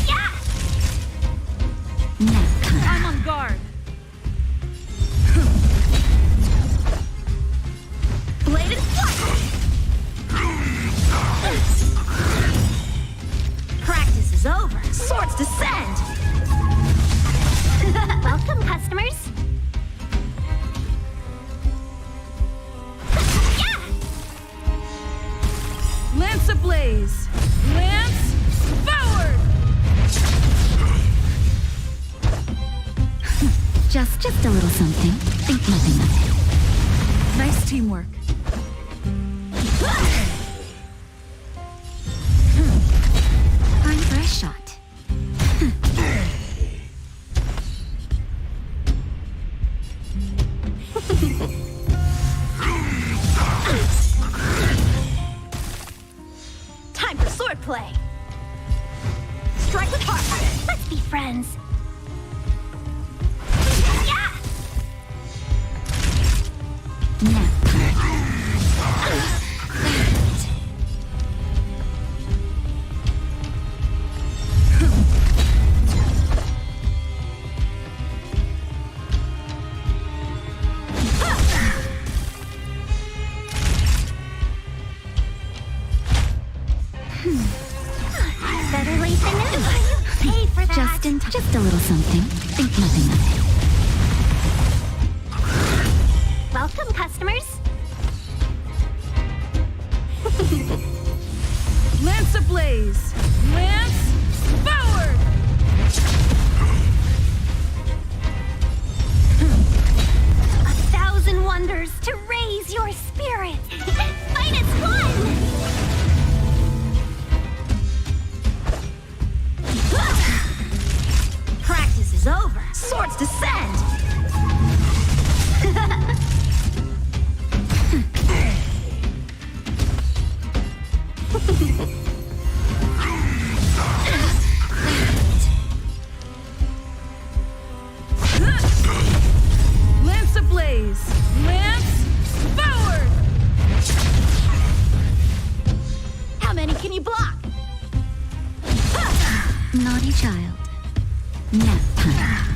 Yeah! Now time. I'm on guard. Blade and flight. Practice is over. Swords descend. Welcome, customers. Yeah! Lance ablaze! Lance forward! Just a little something. Think nothing of it. Nice teamwork. Time for a shot. Time for swordplay. Strike with heart. Let's be friends. Yeah! Now time. ablaze! Lance forward! How many can you block? Naughty child. Nap time.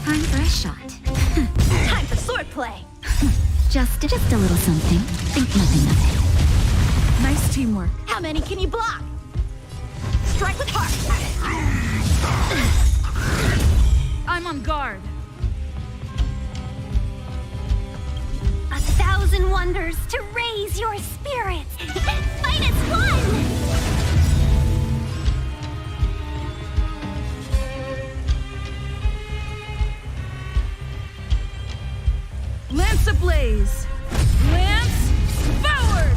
Time for a shot. Time for swordplay. Just a little something. Think nothing of it. Nice teamwork. How many can you block? Strike with heart. I'm on guard. 1,000 wonders to raise your spirits. Fight as one. Lance ablaze! Lance forward!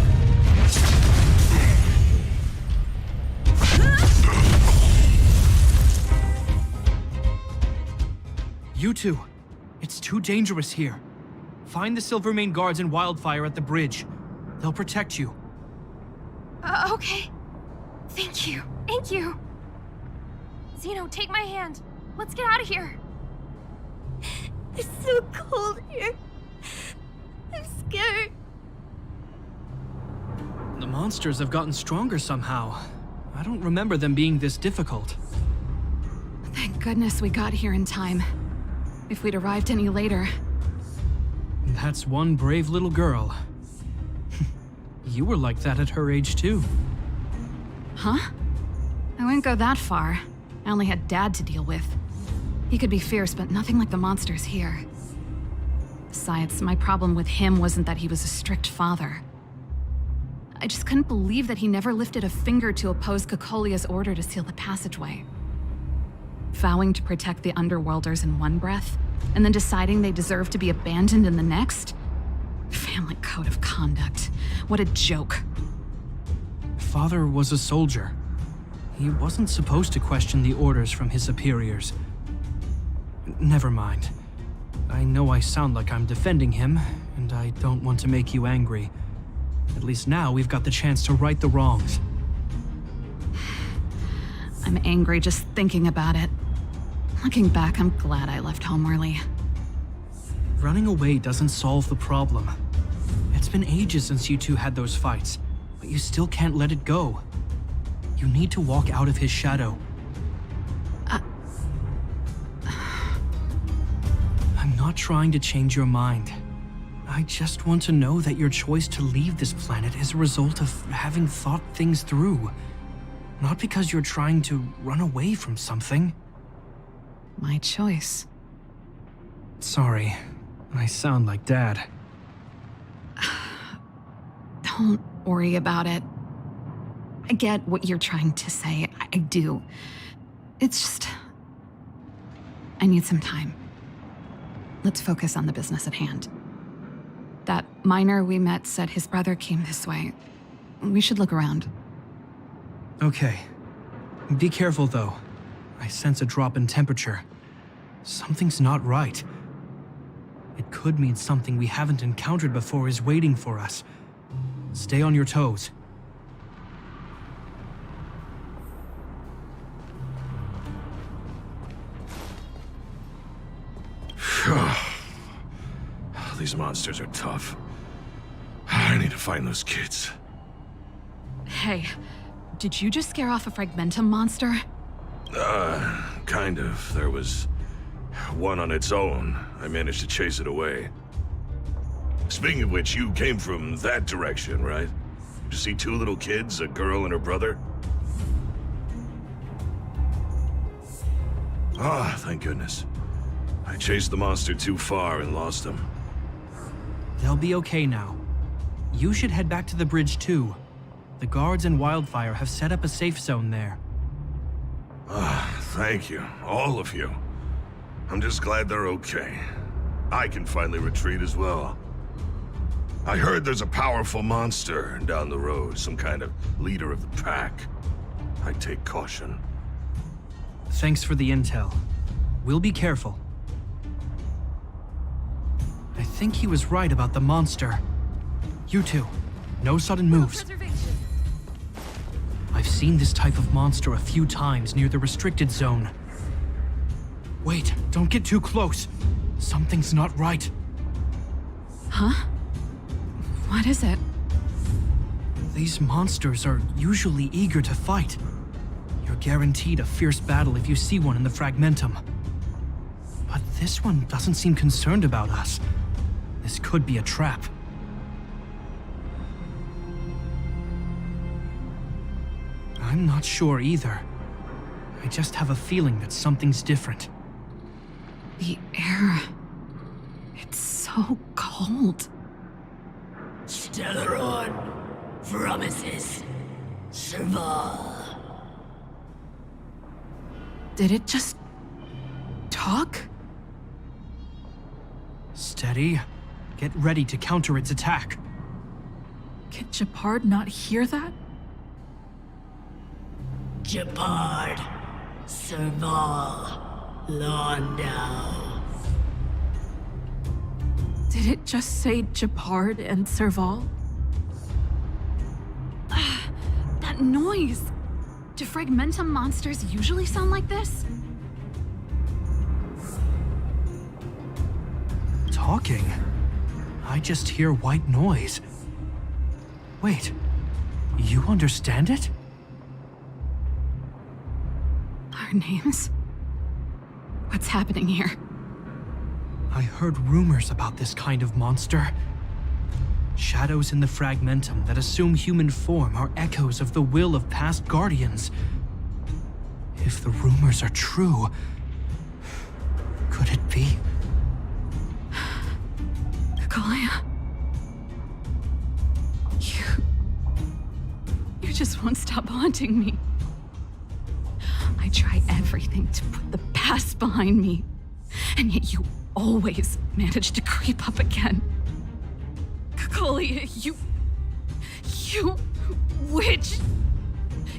You two, it's too dangerous here. Find the Silvermane guards and Wildfire at the bridge. They'll protect you. Okay. Thank you. Thank you. Zeno, take my hand. Let's get out of here. It's so cold here. I'm scared. The monsters have gotten stronger somehow. I don't remember them being this difficult. Thank goodness we got here in time. If we'd arrived any later... That's one brave little girl. You were like that at her age too. Huh? I wouldn't go that far. I only had Dad to deal with. He could be fierce, but nothing like the monsters here. Besides, my problem with him wasn't that he was a strict father. I just couldn't believe that he never lifted a finger to oppose Kokolia's order to seal the passageway. Vowing to protect the Underworlders in one breath, and then deciding they deserve to be abandoned in the next? Family code of conduct. What a joke. Father was a soldier. He wasn't supposed to question the orders from his superiors. Never mind. I know I sound like I'm defending him, and I don't want to make you angry. At least now we've got the chance to right the wrongs. I'm angry just thinking about it. Looking back, I'm glad I left home early. Running away doesn't solve the problem. It's been ages since you two had those fights, but you still can't let it go. You need to walk out of his shadow. I'm not trying to change your mind. I just want to know that your choice to leave this planet is a result of having thought things through. Not because you're trying to run away from something. My choice. Sorry, I sound like Dad. Don't worry about it. I get what you're trying to say. I do. It's just... I need some time. Let's focus on the business at hand. That miner we met said his brother came this way. We should look around. Okay. Be careful, though. I sense a drop in temperature. Something's not right. It could mean something we haven't encountered before is waiting for us. Stay on your toes. These monsters are tough. I need to find those kids. Hey, did you just scare off a Fragmentum monster? Kind of. There was one on its own. I managed to chase it away. Speaking of which, you came from that direction, right? Did you see two little kids, a girl and her brother? Ah, thank goodness. I chased the monster too far and lost him. They'll be okay now. You should head back to the bridge, too. The guards and Wildfire have set up a safe zone there. Ah, thank you. All of you. I'm just glad they're okay. I can finally retreat as well. I heard there's a powerful monster down the road, some kind of leader of the pack. I take caution. Thanks for the intel. We'll be careful. think he was right about the monster. You two, no sudden moves. Preservation. I've seen this type of monster a few times near the restricted zone. Wait, don't get too close. Something's not right. Huh? What is it? These monsters are usually eager to fight. You're guaranteed a fierce battle if you see one in the Fragmentum. But this one doesn't seem concerned about us. This could be a trap. I'm not sure either. I just have a feeling that something's different. The air... It's so cold. Stellaron promises Serval. Did it just... talk? Steady. Get ready to counter its attack. Can Gepard not hear that? Gepard, Serval, Londau. Did it just say Gepard and Serval? That noise! Do Fragmentum monsters usually sound like this? Talking? I just hear white noise. Wait, you understand it? Our names? What's happening here? I heard rumors about this kind of monster. Shadows in the Fragmentum that assume human form are echoes of the will of past guardians. If the rumors are true, could it be? Kalia? You just won't stop haunting me. I try everything to put the past behind me, and yet you always manage to creep up again. Kalia, you witch!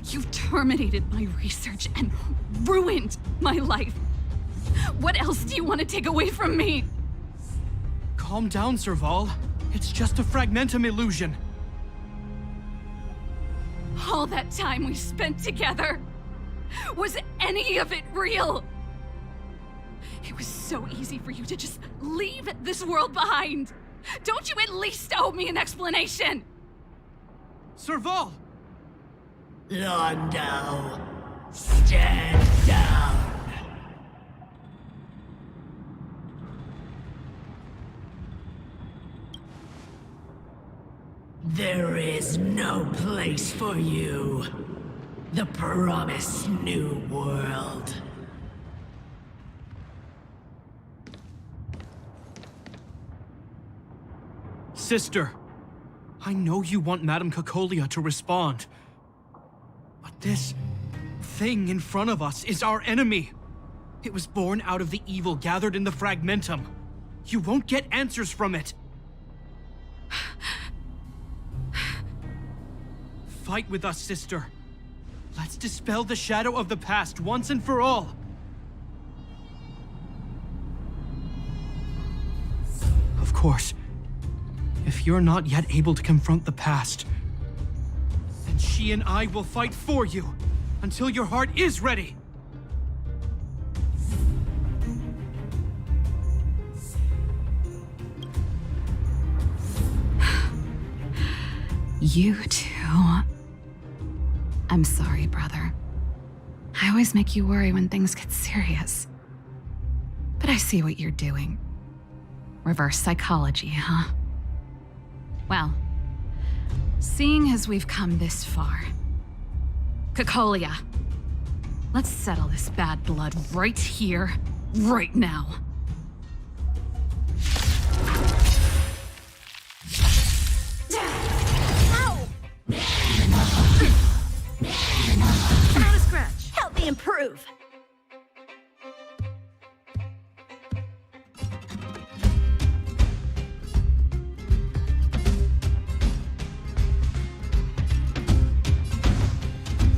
You terminated my research and ruined my life. What else do you want to take away from me? Calm down, Serval. It's just a Fragmentum illusion. All that time we spent together, was any of it real? It was so easy for you to just leave this world behind. Don't you at least owe me an explanation? Serval! Londau, stand down. There is no place for you. The promised new world. Sister, I know you want Madame Kekolia to respond. But this thing in front of us is our enemy. It was born out of the evil gathered in the Fragmentum. You won't get answers from it. Fight with us, sister. Let's dispel the shadow of the past once and for all. Of course, if you're not yet able to confront the past, then she and I will fight for you until your heart is ready. You too. I'm sorry, brother. I always make you worry when things get serious. But I see what you're doing. Reverse psychology, huh? Well, seeing as we've come this far, Kekolia, let's settle this bad blood right here, right now. Not a scratch. Help me improve.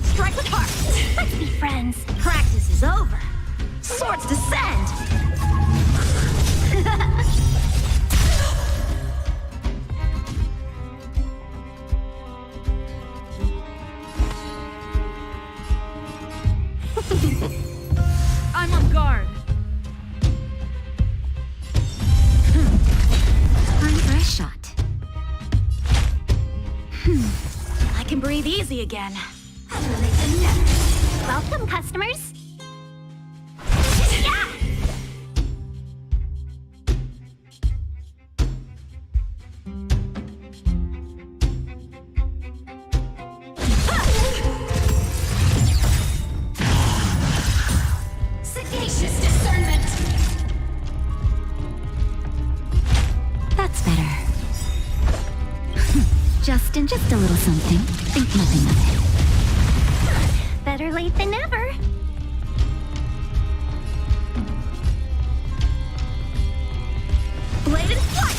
Strike with heart. Let's be friends. Practice is over. Swords descend. easy again. Welcome, customers. Yeah! Sagacious discernment. That's better. just a little something. Think nothing of it. Better late than never. Blade and flight!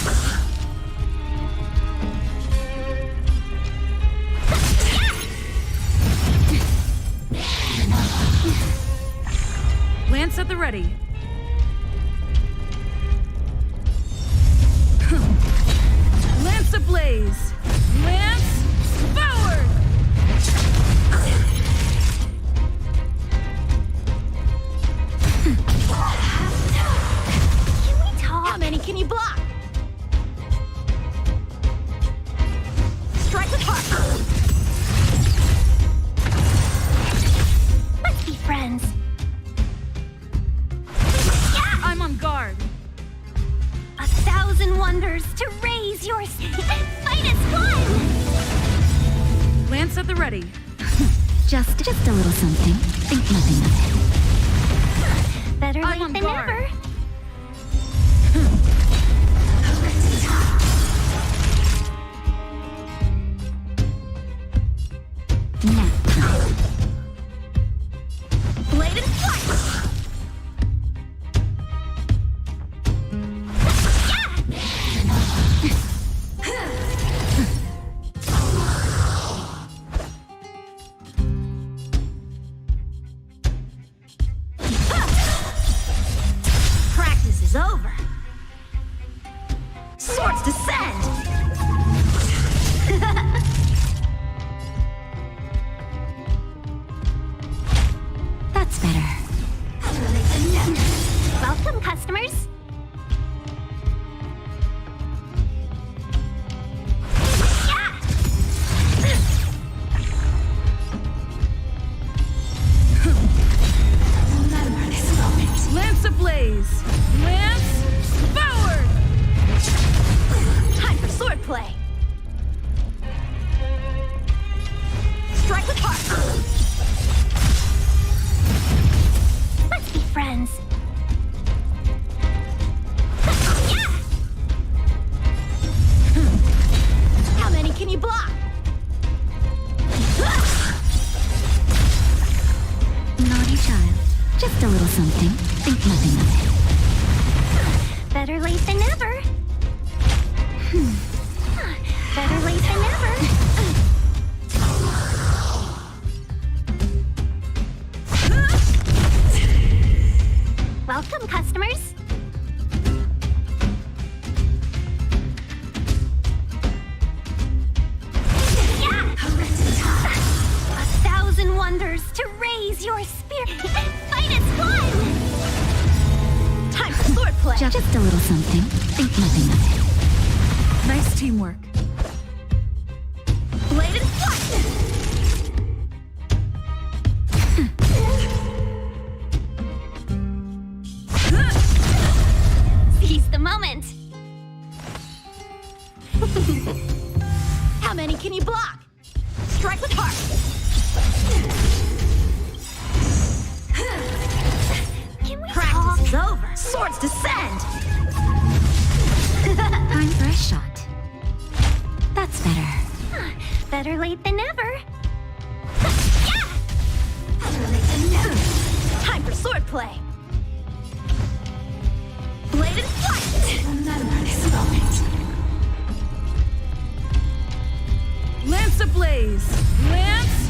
Lance at the ready. Lance ablaze! Lance forward! Can we talk? How many can you block? Strike with heart! Let's be friends. I'm on guard. 1,000 wonders to raise your fight is fun! Lance at the ready. Just a little something. Think nothing of it. Better I'm late on than guard. never. Nap time. Blade and flight! Practice is over. Swords descend! That's better. Welcome, customers. Lance ablaze! Lance forward! Time for swordplay. Strike with heart. Let's be friends. How many can you block? Naughty child. Just a little something. Think nothing of it. Better late than never. Better late than never. Welcome, customers. Yeah! 1,000 wonders to raise your spirit. Fight is fun! Time for swordplay. Just a little something. Think nothing of it. Nice teamwork. Blade and flight! Seize the moment! How many can you block? Strike with heart! Can we Practice is over! Swords descend! Time for a shot. That's better. Better late than never. Time for swordplay. Blade and flight. Lance ablaze! Lance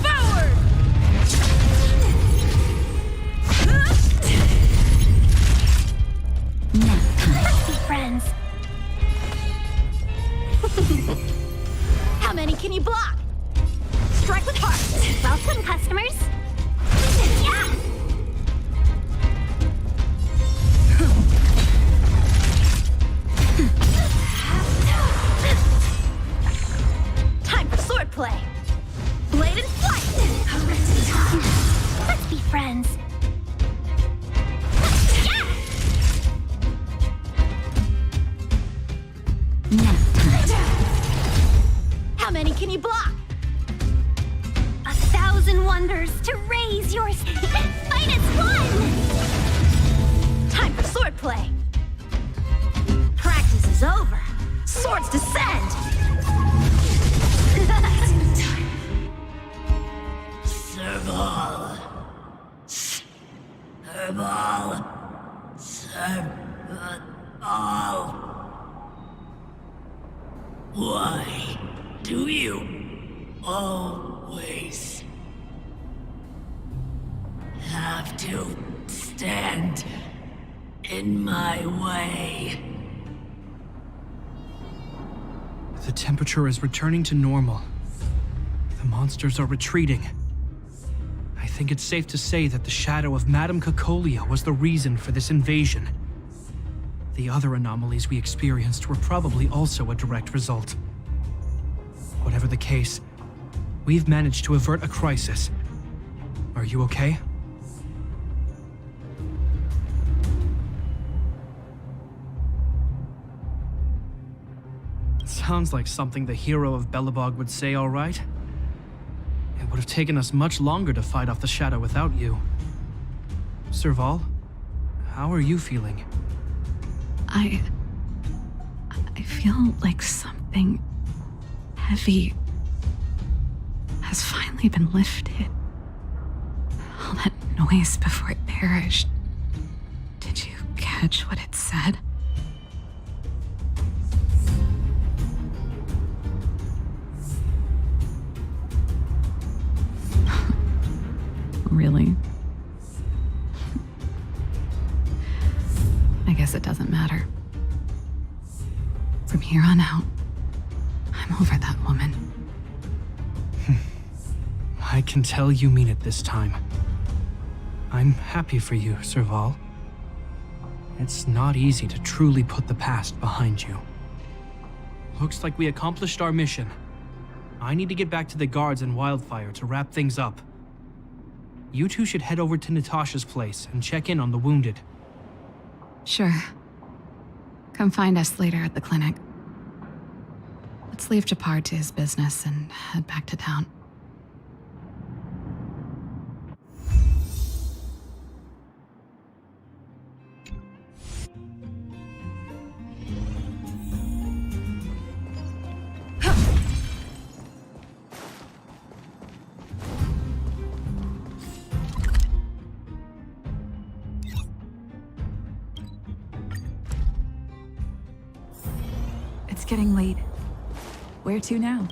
forward! Nap time. Let's be friends. How many can you block? Strike with heart. Welcome, customers. Yeah! Time for swordplay. Swords descend! Serval. Serval. Serval. Why do you always have to stand in my way? The temperature is returning to normal. The monsters are retreating. I think it's safe to say that the shadow of Madame Cacolia was the reason for this invasion. The other anomalies we experienced were probably also a direct result. Whatever the case, we've managed to avert a crisis. Are you okay? Sounds like something the hero of Belobog would say, all right? It would have taken us much longer to fight off the shadow without you. Serval, how are you feeling? I feel like something heavy has finally been lifted. All that noise before it perished. Did you catch what it said? Really? I guess it doesn't matter. From here on out, I'm over that woman. I can tell you mean it this time. I'm happy for you, Serval. It's not easy to truly put the past behind you. Looks like we accomplished our mission. I need to get back to the guards and Wildfire to wrap things up. You two should head over to Natasha's place and check in on the wounded. Sure. Come find us later at the clinic. Let's leave Japar to his business and head back to town. It's getting late. Where to now?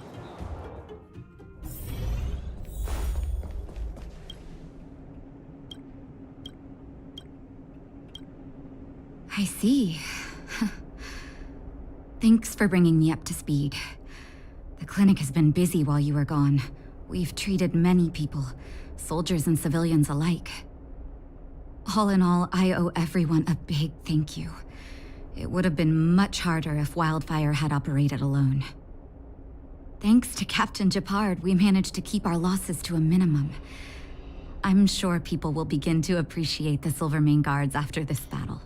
I see. Thanks for bringing me up to speed. The clinic has been busy while you were gone. We've treated many people, soldiers and civilians alike. All in all, I owe everyone a big thank you. It would have been much harder if Wildfire had operated alone. Thanks to Captain Japard, we managed to keep our losses to a minimum. I'm sure people will begin to appreciate the Silvermane Guards after this battle.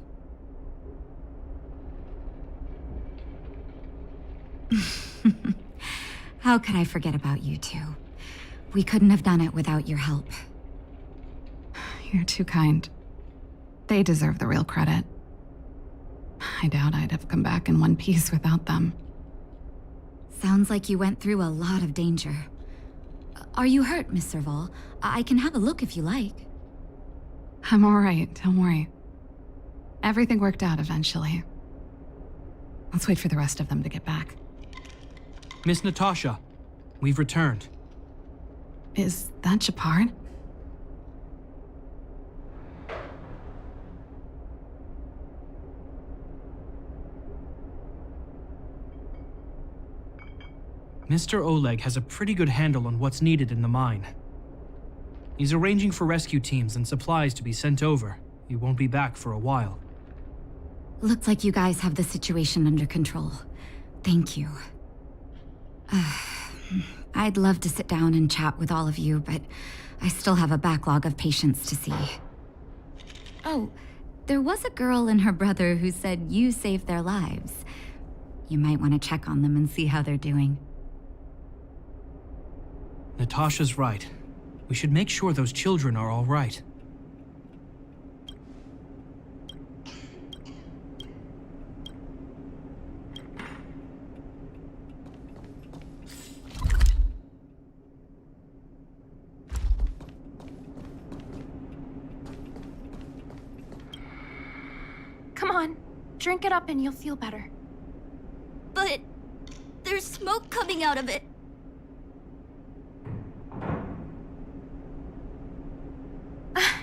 How could I forget about you two? We couldn't have done it without your help. You're too kind. They deserve the real credit. I doubt I'd have come back in one piece without them. Sounds like you went through a lot of danger. Are you hurt, Miss Serval? I can have a look if you like. I'm all right, don't worry. Everything worked out eventually. Let's wait for the rest of them to get back. Miss Natasha, we've returned. Is that Japard? Mr. Oleg has a pretty good handle on what's needed in the mine. He's arranging for rescue teams and supplies to be sent over. He won't be back for a while. Looks like you guys have the situation under control. Thank you. I'd love to sit down and chat with all of you, but I still have a backlog of patients to see. Oh, there was a girl and her brother who said you saved their lives. You might want to check on them and see how they're doing. Natasha's right. We should make sure those children are all right. Drink it up and you'll feel better. But there's smoke coming out of it.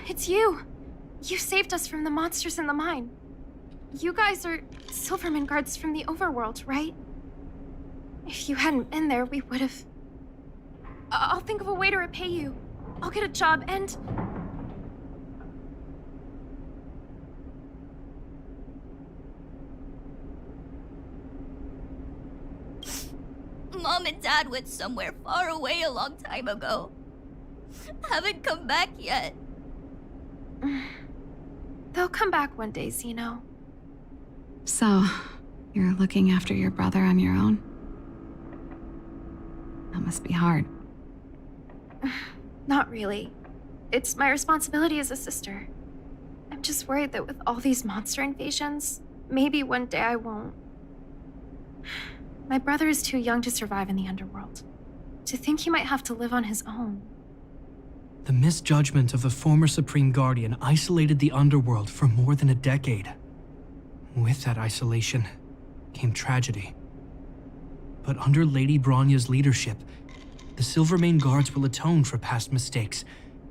It's you. You saved us from the monsters in the mine. You guys are Silverman guards from the overworld, right? If you hadn't been there, we would have... I'll think of a way to repay you. I'll get a job and... Mom and Dad went somewhere far away a long time ago. Haven't come back yet. They'll come back one day, Zeno. So, you're looking after your brother on your own? That must be hard. Not really. It's my responsibility as a sister. I'm just worried that with all these monster invasions, maybe one day I won't. My brother is too young to survive in the underworld. To think he might have to live on his own. The misjudgment of the former Supreme Guardian isolated the underworld for more than a decade. With that isolation came tragedy. But under Lady Bronya's leadership, the Silvermane Guards will atone for past mistakes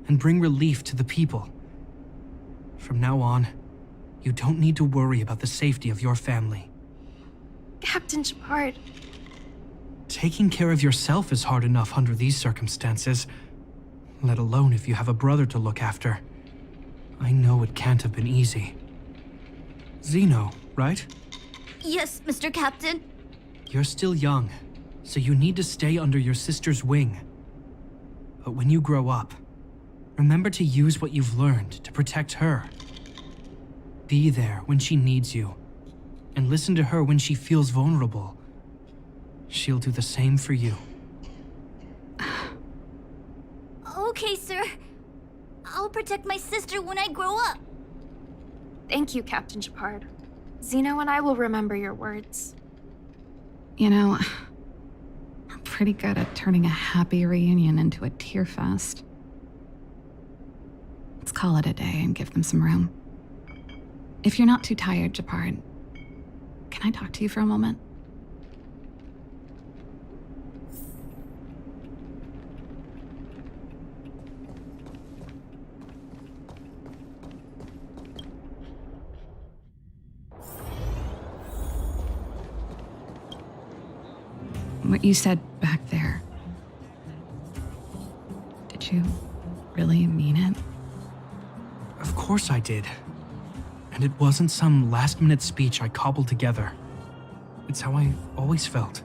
and bring relief to the people. From now on, you don't need to worry about the safety of your family. Captain Shepard. Taking care of yourself is hard enough under these circumstances, let alone if you have a brother to look after. I know it can't have been easy. Zeno, right? Yes, Mr. Captain. You're still young, so you need to stay under your sister's wing. But when you grow up, remember to use what you've learned to protect her. Be there when she needs you, and listen to her when she feels vulnerable. She'll do the same for you. Okay, sir. I'll protect my sister when I grow up. Thank you, Captain Shepard. Zeno and I will remember your words. You know, we're pretty good at turning a happy reunion into a tear fest. Let's call it a day and give them some room. If you're not too tired, Shepard, can I talk to you for a moment? What you said back there, did you really mean it? Of course I did. And it wasn't some last-minute speech I cobbled together. It's how I've always felt.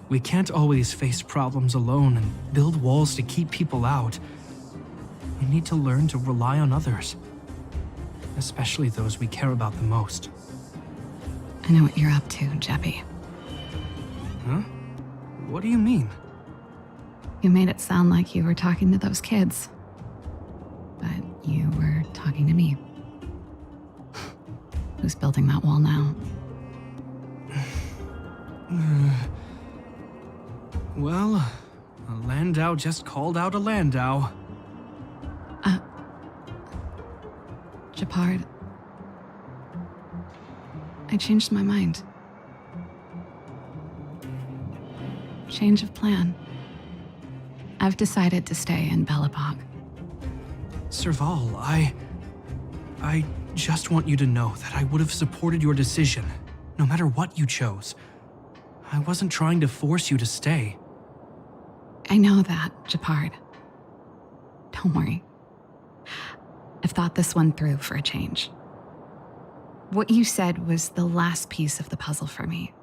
We can't always face problems alone and build walls to keep people out. We need to learn to rely on others, especially those we care about the most. I know what you're up to, Jeppy. Huh? What do you mean? You made it sound like you were talking to those kids. But you were talking to me. Who's building that wall now? Well, a Landau just called out a Landau. Shepard. I changed my mind. Change of plan. I've decided to stay in Belobog. Serval, I just want you to know that I would have supported your decision, no matter what you chose. I wasn't trying to force you to stay. I know that, Shepard. Don't worry. I've thought this one through for a change. What you said was the last piece of the puzzle for me.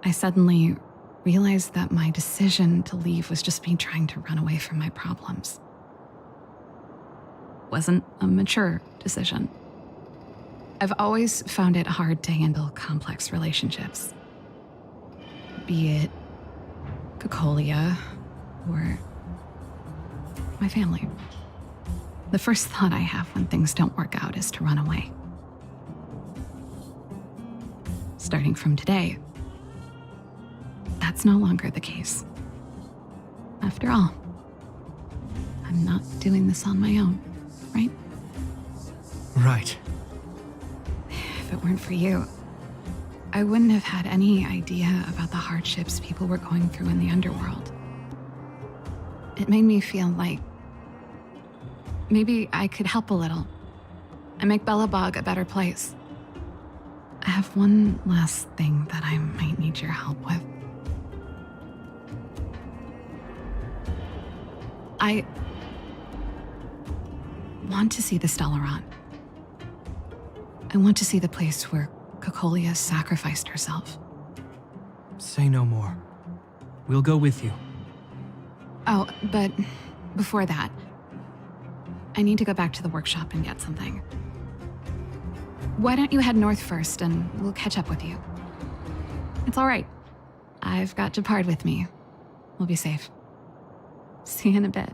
I suddenly realized that my decision to leave was just me trying to run away from my problems. Wasn't a mature decision. I've always found it hard to handle complex relationships. Be it Cocolia or my family. The first thought I have when things don't work out is to run away. Starting from today, that's no longer the case. After all, I'm not doing this on my own, right? Right. if it weren't for you. I wouldn't have had any idea about the hardships people were going through in the underworld. It made me feel like maybe I could help a little and make Belobog a better place. I have one last thing that I might need your help with. I want to see the Stellaron. I want to see the place where Cocolia sacrificed herself. Say no more. We'll go with you. Oh, but before that, I need to go back to the workshop and get something. Why don't you head north first and we'll catch up with you? It's all right. I've got Gepard with me. We'll be safe. See you in a bit.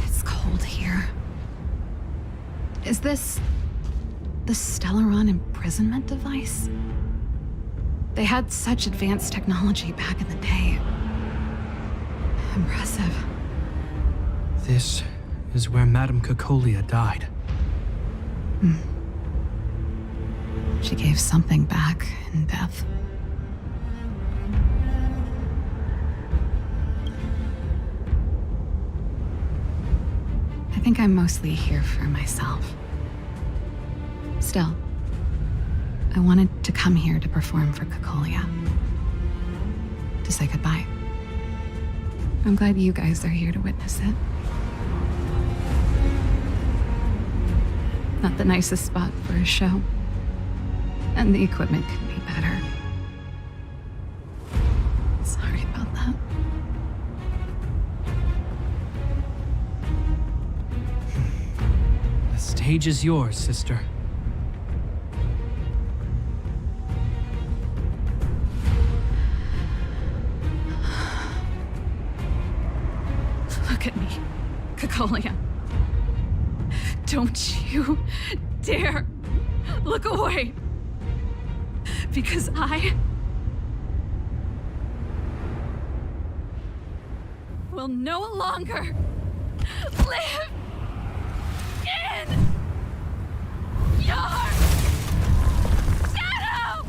It's cold here. Is this the Stellaron imprisonment device? They had such advanced technology back in the day. Impressive. This is where Madame Cocolia died. She gave something back in death. I think I'm mostly here for myself. Still, I wanted to come here to perform for Cocolia. To say goodbye. I'm glad you guys are here to witness it. Not the nicest spot for a show. And the equipment could be better. Sorry about that. The stage is yours, sister. Look at me, Cocolia. Don't you dare look away. Because I will no longer live in your shadow!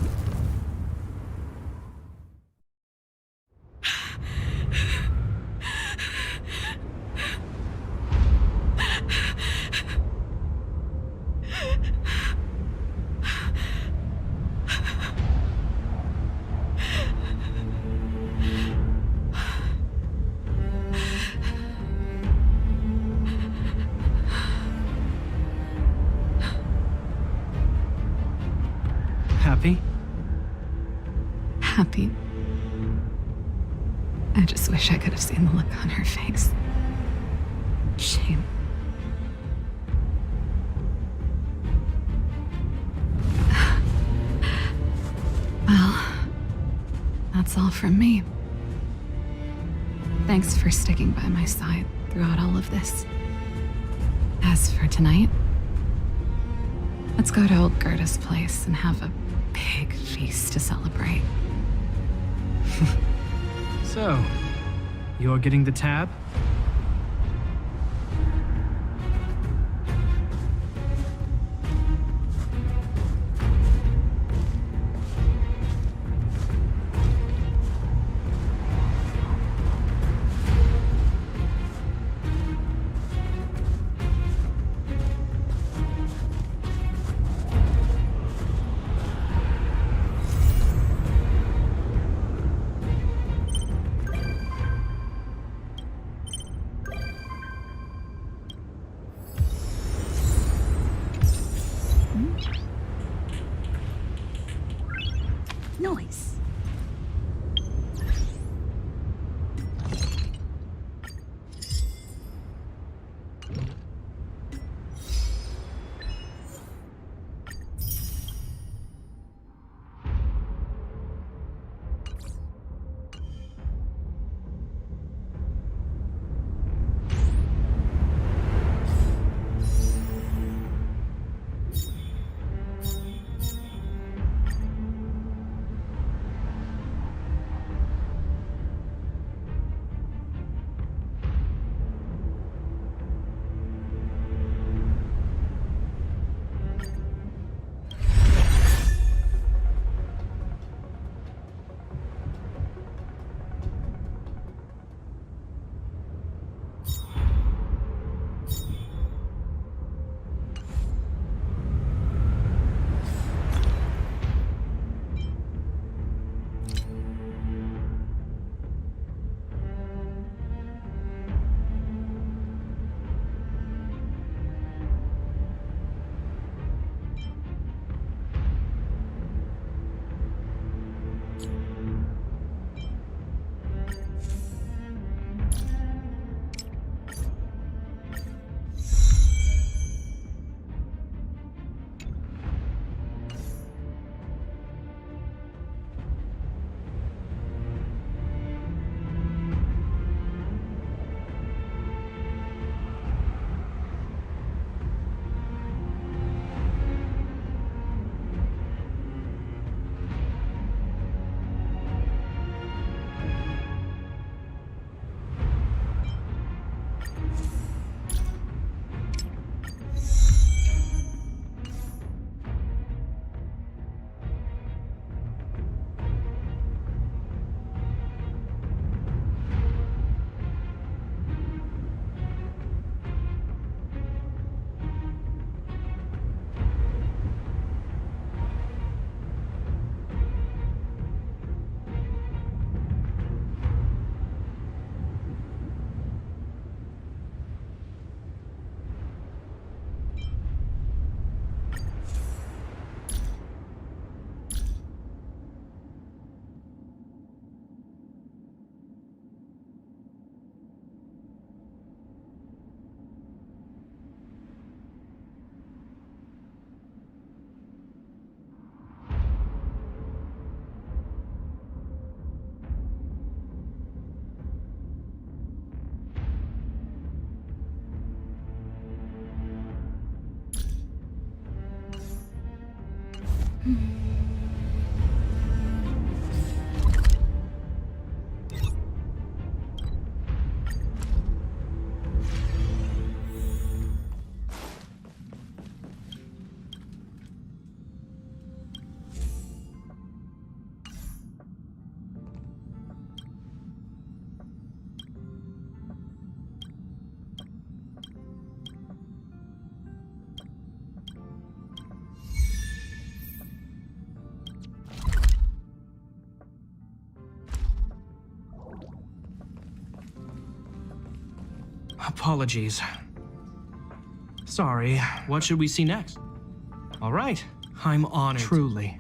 Happy? Happy. I just wish I could have seen the look on her face. Shame. Well, that's all from me. Thanks for sticking by my side throughout all of this. As for tonight, let's go to old Gerda's place and have a big feast to celebrate. So, you're getting the tab? Apologies. Sorry, what should we see next? All right, I'm honored. Truly.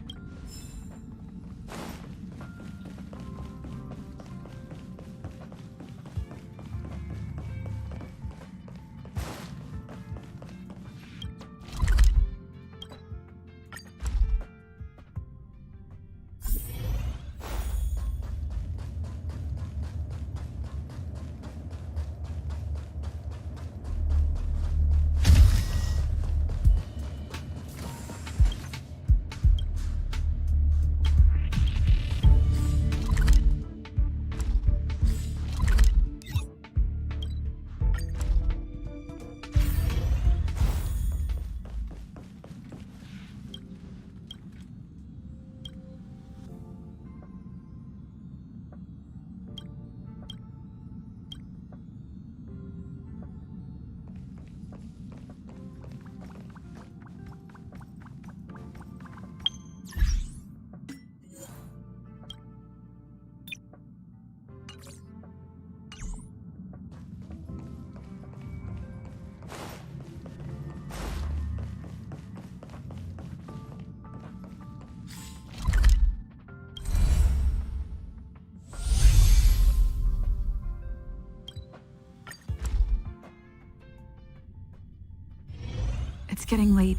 It's getting late.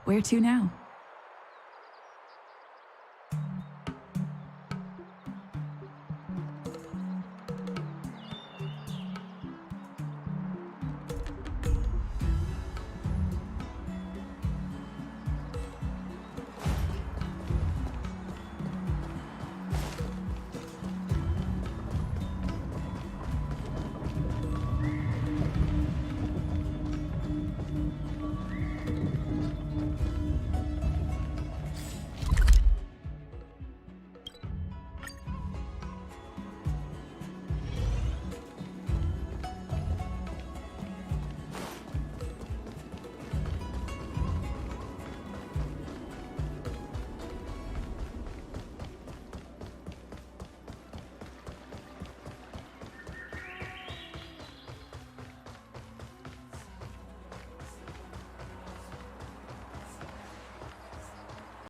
Where to now?